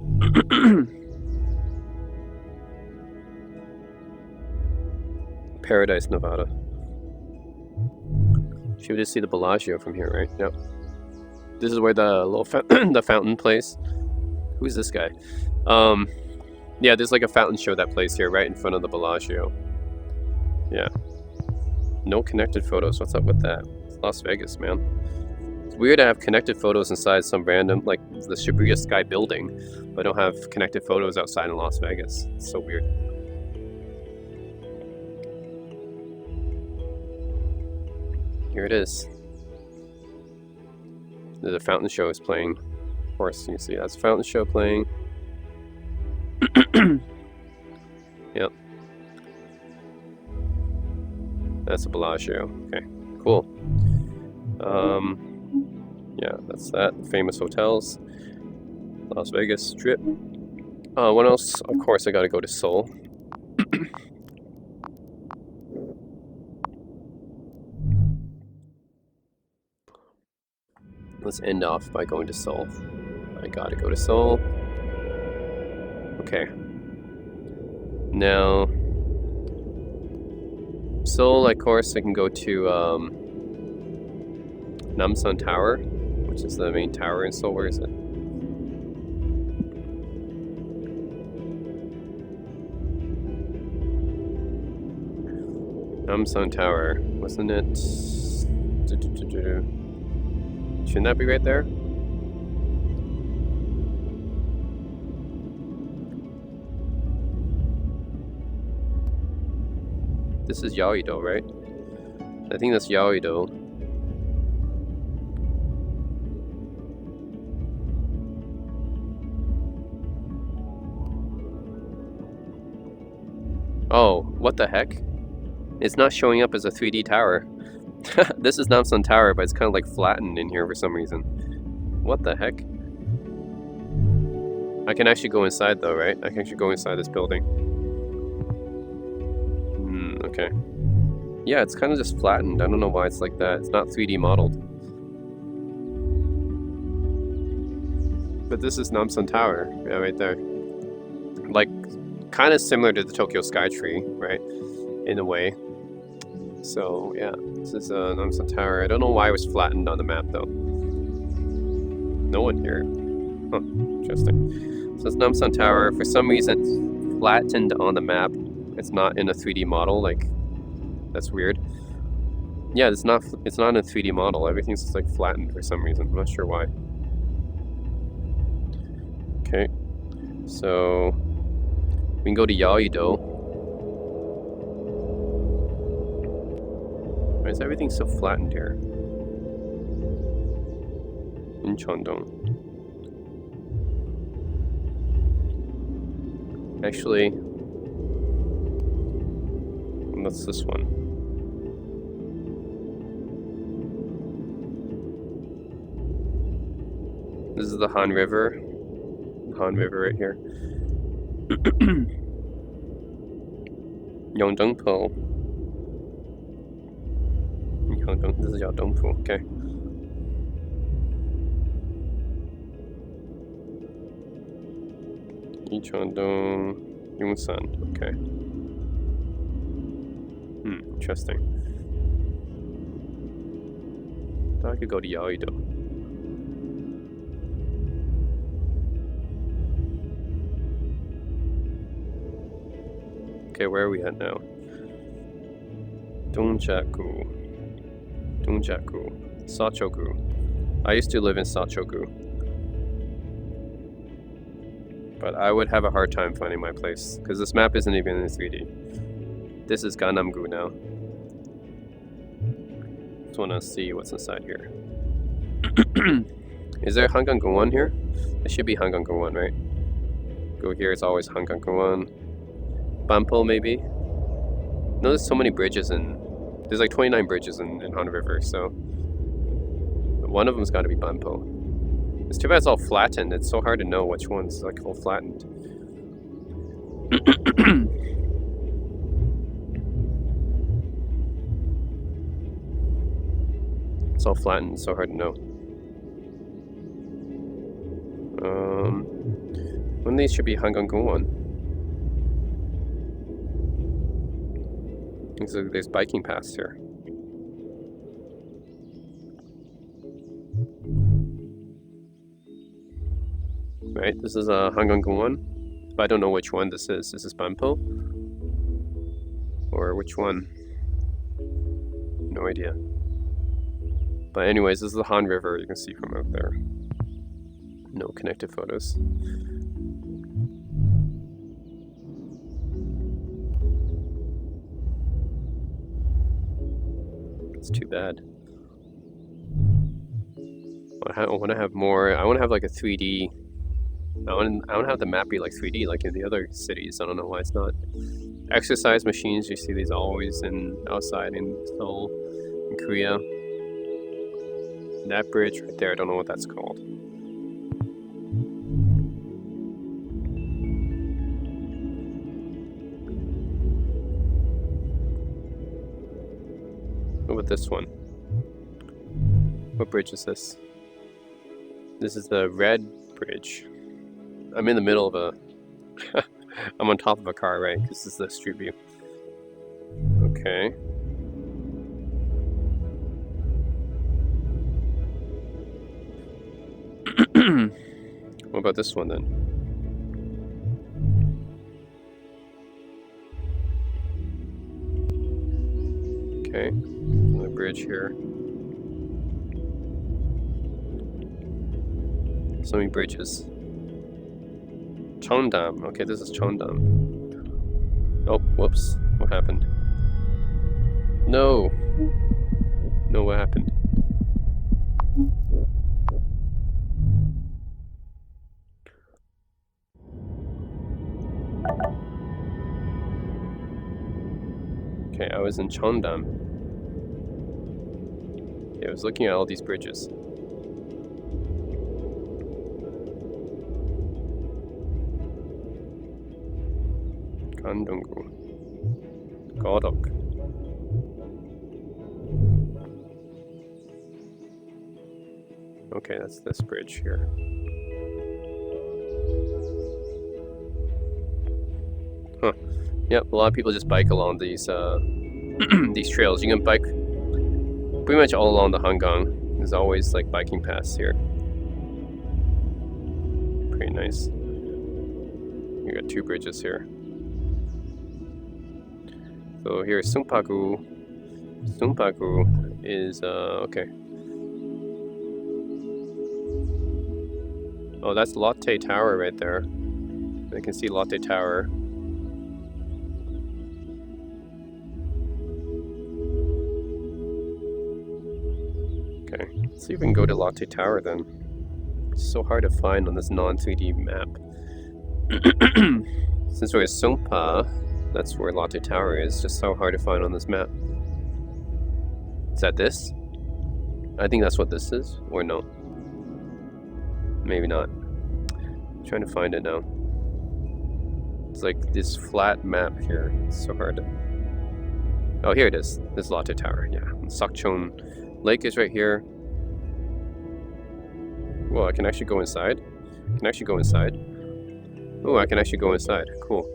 Paradise, Nevada. Should we just see the Bellagio from here, right? Yep. This is where the little the fountain plays. Who's this guy? Yeah, there's like a fountain show that plays here right in front of the Bellagio. Yeah. No connected photos. What's up with that? It's Las Vegas, man. It's weird to have connected photos inside some random, like the Shibuya Sky building, but don't have connected photos outside in Las Vegas. It's so weird. Here it is. The fountain show is playing. Of course, you can see that's a fountain show playing. Yep. That's a Bellagio. Okay, cool. Yeah, that's that. Famous hotels. Las Vegas Strip. What else? Of course, I gotta go to Seoul. Let's end off by going to Seoul. I gotta go to Seoul. Okay. Now, Seoul, of course, I can go to Namsan Tower, which is the main tower in Seoul. Where is it? Namsan Tower, wasn't it? Shouldn't that be right there? This is Yeouido, right? I think that's Yeouido. Oh, what the heck? It's not showing up as a 3D tower. This is Namsan Tower, but it's kind of like flattened in here for some reason. What the heck? I can actually go inside though, right? I can actually go inside this building. Okay. Yeah, it's kind of just flattened. I don't know why it's like that. It's not 3D modeled. But this is Namsan Tower, yeah, right there. Like, kind of similar to the Tokyo Skytree, right? In a way. So, yeah, this is Namsan Tower. I don't know why it was flattened on the map, though. No one here. Huh, interesting. So it's Namsan Tower. For some reason, it's flattened on the map. It's not in a 3D model, like, that's weird. Yeah, it's not in a 3D model. Everything's just, like, flattened for some reason. I'm not sure why. Okay. So, we can go to Yeouido. Why is everything so flattened here? In Cheongdong. Actually, what's this one? This is the Han River. Han River right here. Yeongdeungpo. This is Yeongdeungpo, okay. Icheondong, Yongsan. Okay. Interesting. Thought I could go to Yeouido. Okay, where are we at now? Dongjaku. Sachogu. I used to live in Sachogu. But I would have a hard time finding my place, because this map isn't even in 3D. This is Ganam-gu now. Just want to see what's inside here. Is there Hangang-gu-won here? It should be Hangang-gu-won, right? Go here, it's always Hangang-gu-won. Banpo, maybe? No, there's so many bridges in... There's like 29 bridges in Han River, so... One of them's got to be Banpo. It's too bad it's all flattened. It's so hard to know which one's like all flattened. It's all flattened, it's so hard to know. One of these should be Hangang-gu-won. So there's biking paths here. Right, this is Hangang-gu-won. But I don't know which one this is. Is this Banpo? Or which one? No idea. But anyways, this is the Han River, you can see from out there. No connected photos. It's too bad. I want to have more. I want to have like a 3D. I want to have the map be like 3D, like in the other cities. I don't know why it's not. Exercise machines. You see these always outside in Seoul, in Korea. That bridge right there. I don't know what that's called. What about this one? What bridge is this? This is the red bridge. I'm in the middle of a... I'm on top of a car, right? This is the street view. Okay. What about this one then? Okay. Another bridge here. So many bridges. Cheongdam. Okay, this is Cheongdam. Oh, whoops. What happened? No! No, what happened? Okay, I was in Cheongdam. Okay, I was looking at all these bridges. Gandong-gu. Godok. Okay, that's this bridge here. Huh. Yep, a lot of people just bike along these these trails. You can bike pretty much all along the Hangang. There's always like biking paths here. Pretty nice. You got two bridges here. So here's Sungpa-gu. Sungpa-gu is okay. Oh, that's Lotte Tower right there. I can see Lotte Tower. Okay, let's see if we can go to Lotte Tower then. It's so hard to find on this non-3D map. Since we're at Sungpa, that's where Lotte Tower is. Just so hard to find on this map. Is that this? I think that's what this is, or no? Maybe not. I'm trying to find it now. It's like this flat map here. It's so hard to... Oh, here it is. This is Lotte Tower, yeah. Sakcheon Lake is right here. Whoa, I can actually go inside? I can actually go inside? Oh, I can actually go inside. Cool.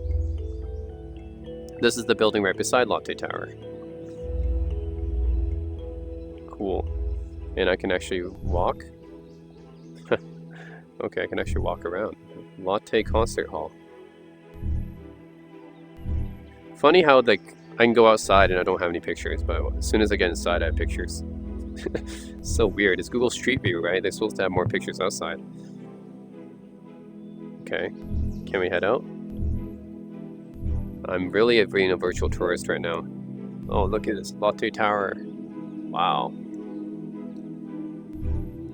This is the building right beside Latte Tower. Cool. And I can actually walk. Okay, I can actually walk around. Latte Concert Hall. Funny how like I can go outside and I don't have any pictures, but as soon as I get inside, I have pictures. So weird. It's Google Street View, right? They're supposed to have more pictures outside. Okay, can we head out? I'm really being a virtual tourist right now. Oh, look at this Latte Tower. Wow.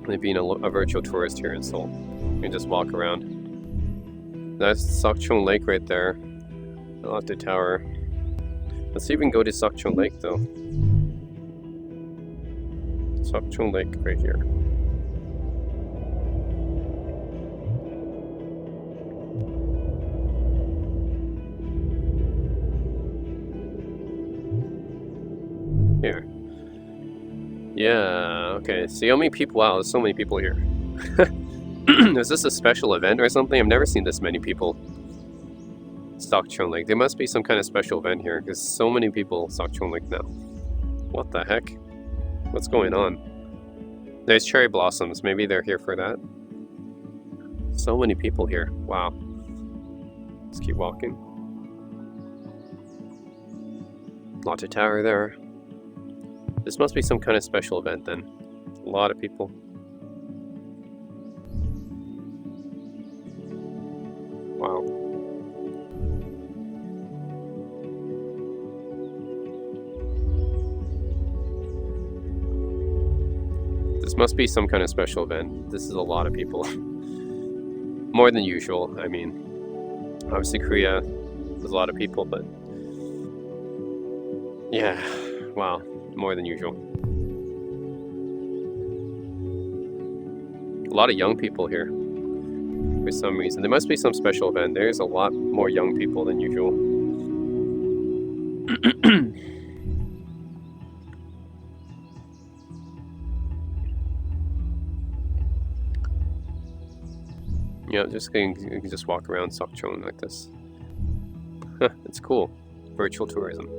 I'm being a virtual tourist here in Seoul. You can just walk around. That's Sokchung Lake right there. The Latte Tower. Let's see if we can go to Sokchung Lake though. Sokchung Lake right here. Here. Yeah, okay. See how many people? Wow, there's so many people here. Is this a special event or something? I've never seen this many people. Sokchung Lake. There must be some kind of special event here because so many people Sokchung Lake now. What the heck? What's going on? There's cherry blossoms. Maybe they're here for that. So many people here. Wow. Let's keep walking. Latte Tower there. This must be some kind of special event then. A lot of people. Wow. This must be some kind of special event. This is a lot of people. More than usual, I mean. Obviously Korea, there's a lot of people, but... yeah, wow. More than usual. A lot of young people here for some reason. There must be some special event. There's a lot more young people than usual. Yeah, you can just walk around Sokchung like this. It's cool. Virtual tourism.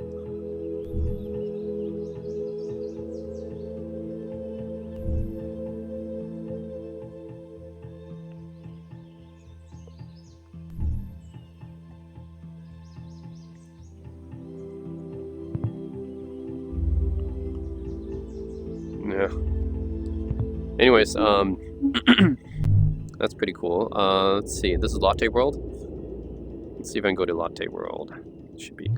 Yeah. Anyways, that's pretty cool. Let's see. This is Latte World. Let's see if I can go to Latte World. It should be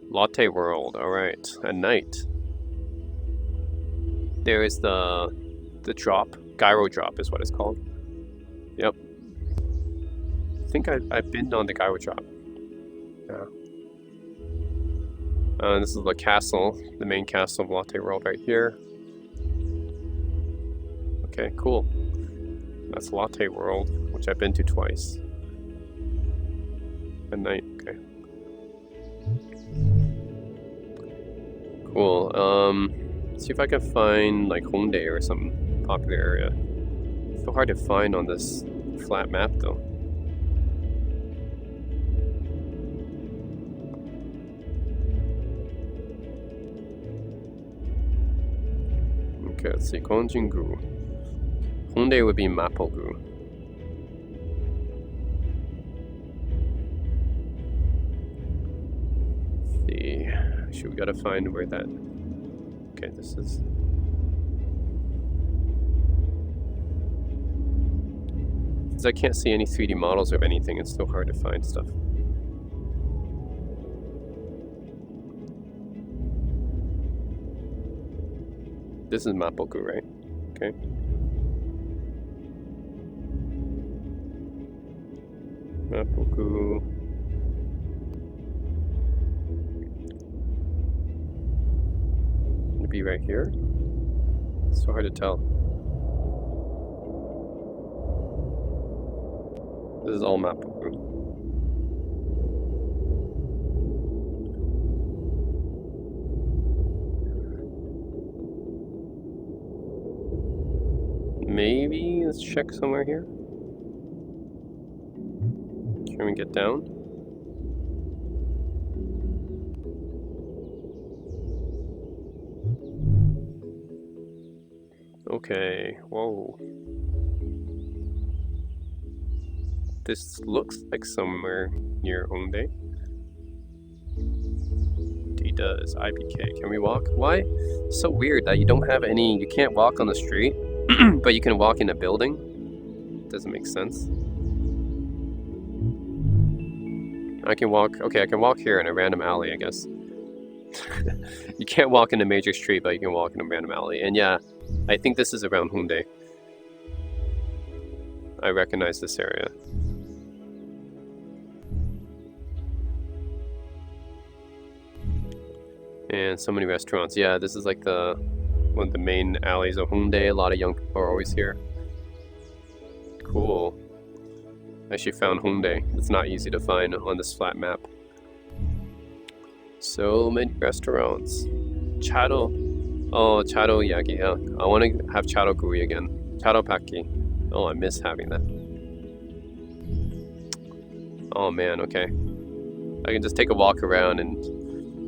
Latte World. All right. At night, there is the drop. Gyro drop is what it's called. Yep. I think I've been on the gyro drop. Yeah. This is the castle, the main castle of Latte World right here. Okay, cool. That's Latte World, which I've been to twice. At night, okay. Cool. Let's see if I can find like Hongdae or some popular area. It's so hard to find on this flat map though. Okay, let's see. Gongjin-gu. Hongdae would be Mapo-gu. Let's see. Actually, we gotta find where that. Okay, this is. Since I can't see any 3D models of anything, it's so hard to find stuff. This is Mapo-gu, right? Okay. Mapo-gu. It'd be right here. It's so hard to tell. This is all Mapo-gu. Maybe let's check somewhere here. Can we get down? Okay, whoa. This looks like somewhere near Hongdae. It does. IBK. Can we walk? Why? So weird that you don't have any... You can't walk on the street, but you can walk in a building. Doesn't make sense. I can walk... Okay, I can walk here in a random alley, I guess. You can't walk in a major street, but you can walk in a random alley. And yeah, I think this is around Hongdae. I recognize this area. And so many restaurants. Yeah, this is like one of the main alleys of Hongdae. A lot of young people are always here. Cool. I actually found Hongdae. It's not easy to find on this flat map. So many restaurants. Chado. Oh, chado yaki. Yeah. I want to have chado gui again. Chado paki. Oh, I miss having that. Oh man, okay. I can just take a walk around and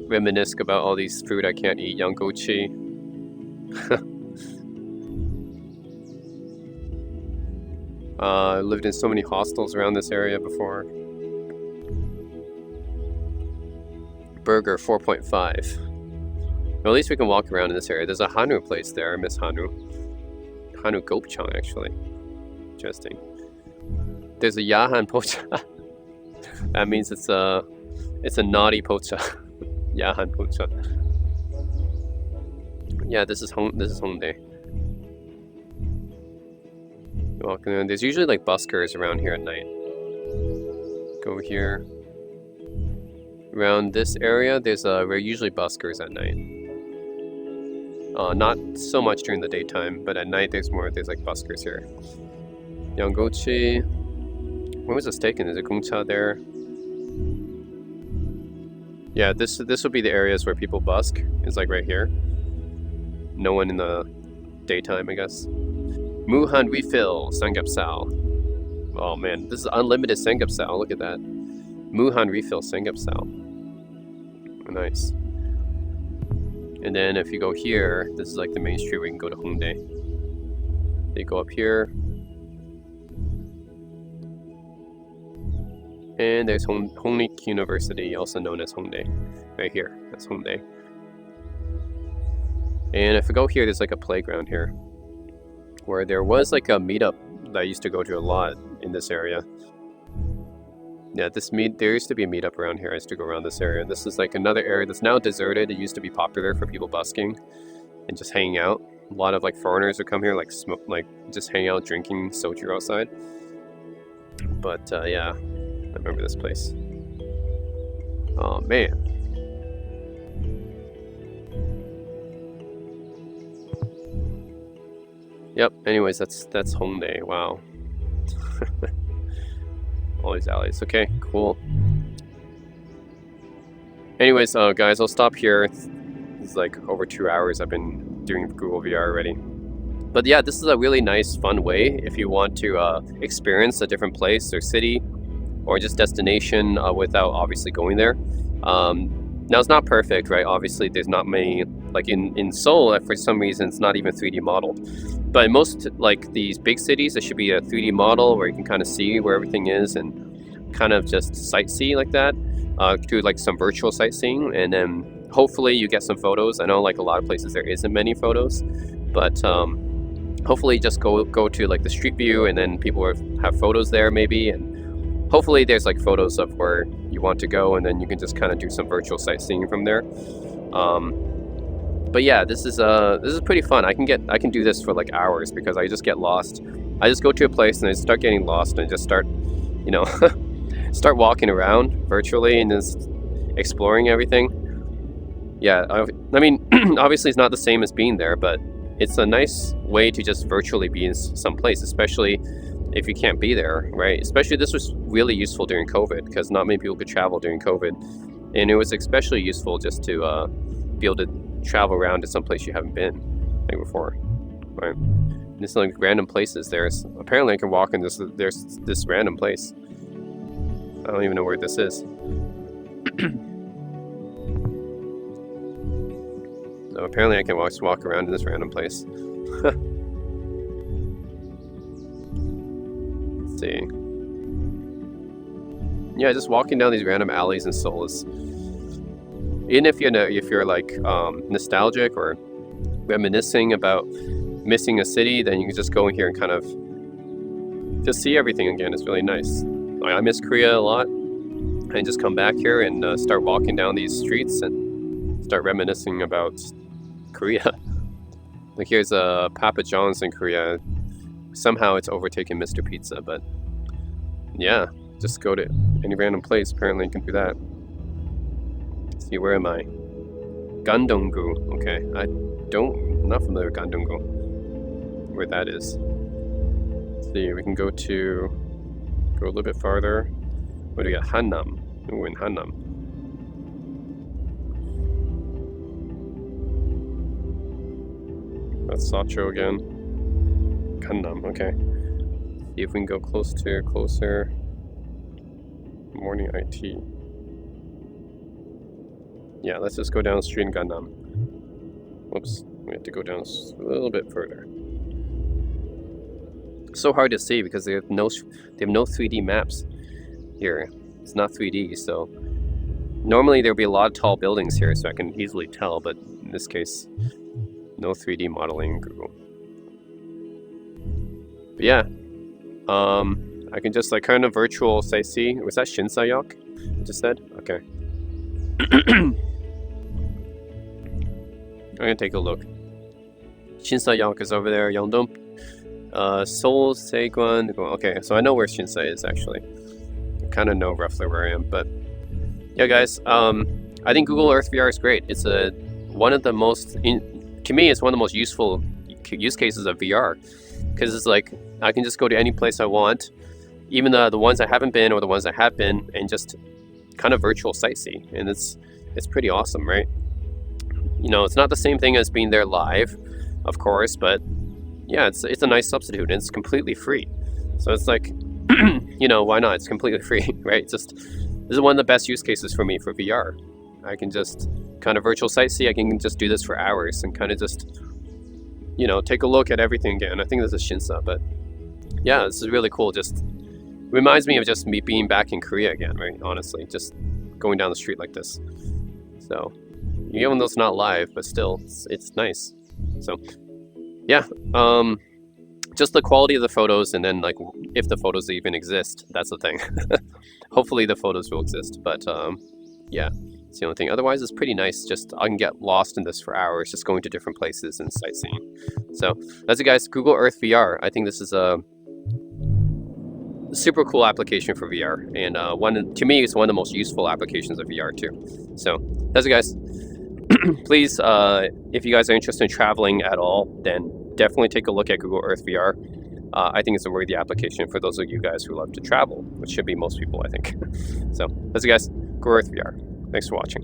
reminisce about all these food I can't eat. Yanggochi. I lived in so many hostels around this area before. Burger 4.5. Well, at least we can walk around in this area. There's a Hanu place there. I miss Hanu. Hanu Gopchang, actually. Interesting. There's a Yahan Pocha. That means it's a naughty pocha. Yahan Pocha. Yeah, this is Hongdae. Walking around. There's usually like buskers around here at night. Go here. Around this area, there's usually buskers at night. Not so much during the daytime, but at night there's like buskers here. Yanggochi. When was this taken? Is it Gongcha there? Yeah, this will be the areas where people busk. It's like right here. No one in the daytime, I guess. Muhan refill Samgyeopsal. Oh man, this is unlimited Samgyeopsal. Look at that. Muhan refill Samgyeopsal. Nice. And then if you go here, this is like the main street where you can go to Hongdae. You go up here. And there's Hongik University, also known as Hongdae. Right here, that's Hongdae. And if I go here, there's like a playground here. Where there was like a meetup that I used to go to a lot in this area. Yeah, there used to be a meetup around here. I used to go around this area. This is like another area that's now deserted. It used to be popular for people busking and just hanging out. A lot of like foreigners would come here, like just hang out, drinking soju outside. But yeah, I remember this place. Oh man. Yep. Anyways, that's Hongdae. Wow. All these alleys. Okay, cool. Anyways, guys, I'll stop here. It's like over 2 hours I've been doing Google VR already. But yeah, this is a really nice, fun way if you want to experience a different place or city or just destination without obviously going there. Now, it's not perfect, right? Obviously, there's not many, like in Seoul, for some reason, it's not even 3D modeled. But in most, like, these big cities, there should be a 3D model where you can kind of see where everything is and kind of just sightsee like that. Do, like, some virtual sightseeing, and then hopefully you get some photos. I know, like, a lot of places there isn't many photos, but hopefully just go to, like, the street view, and then people have photos there, maybe, and hopefully there's like photos of where you want to go, and then you can just kind of do some virtual sightseeing from there. But yeah, this is pretty fun. I can do this for like hours because I just get lost. I just go to a place and I start getting lost, and I just start, you know, start walking around virtually and just exploring everything. Yeah, I mean, obviously it's not the same as being there, but it's a nice way to just virtually be in some place, especially if you can't be there, right? Especially this was really useful during COVID because not many people could travel during COVID, and it was especially useful just to be able to travel around to some place you haven't been like before, right? And it's like random places. Apparently I can walk in there's this random place. I don't even know where this is. So apparently I can just walk around in this random place. Let's see. Yeah, just walking down these random alleys in Seoul is, even if you're like nostalgic or reminiscing about missing a city, then you can just go in here and kind of just see everything again. It's really nice. Like, I miss Korea a lot, and just come back here and start walking down these streets and start reminiscing about Korea. Like here's a Papa John's in Korea. Somehow it's overtaken Mr. Pizza, but yeah, just go to any random place. Apparently you can do that. Let's see, where am I? Gandong-gu. Okay, I'm not familiar with Gandong-gu. Where that is. Let's see, we can go a little bit farther. What do we got? Hannam. Ooh, in Hannam. That's Sacho again. Gannam, okay. See if we can go closer. Morning IT. Yeah, let's just go down the street in Gannam. Whoops, we have to go down a little bit further. So hard to see because they have no 3D maps here. It's not 3D, so normally there'll be a lot of tall buildings here, so I can easily tell, but in this case, no 3D modeling in Google. But yeah, I can just like kind of virtual sightsee. Was that Shinsa-yok I just said? Okay. I'm gonna take a look. Shinsa-yok is over there. Yeongdong, Seoul, Saegwon. Okay, so I know where Shinsa is actually. I kind of know roughly where I am, but yeah, guys. I think Google Earth VR is great. It's one of the most, to me, it's one of the most useful use cases of VR, because it's like I can just go to any place I want, even the ones I haven't been or the ones I have been, and just kind of virtual sightsee, and it's pretty awesome, right? You know, it's not the same thing as being there live, of course, but yeah, it's a nice substitute, and it's completely free. So it's like, you know, why not? It's completely free, right? It's just, this is one of the best use cases for me for VR. I can just kind of virtual sightsee. I can just do this for hours and kind of just, you know, take a look at everything again. I think this is Shinsa, but yeah, this is really cool. Just reminds me of just me being back in Korea again, right? Honestly, just going down the street like this. So even though it's not live, but still, it's nice. So yeah, just the quality of the photos, and then like if the photos even exist, that's the thing. Hopefully the photos will exist, but yeah, it's the only thing. Otherwise, it's pretty nice. Just I can get lost in this for hours, just going to different places and sightseeing. So that's it, guys. Google Earth VR. I think this is a super cool application for VR, and to me, it's one of the most useful applications of VR too. So that's it, guys. Please, if you guys are interested in traveling at all, then definitely take a look at Google Earth VR. I think it's a worthy application for those of you guys who love to travel, which should be most people, I think. So that's it, guys. Google Earth VR. Thanks for watching.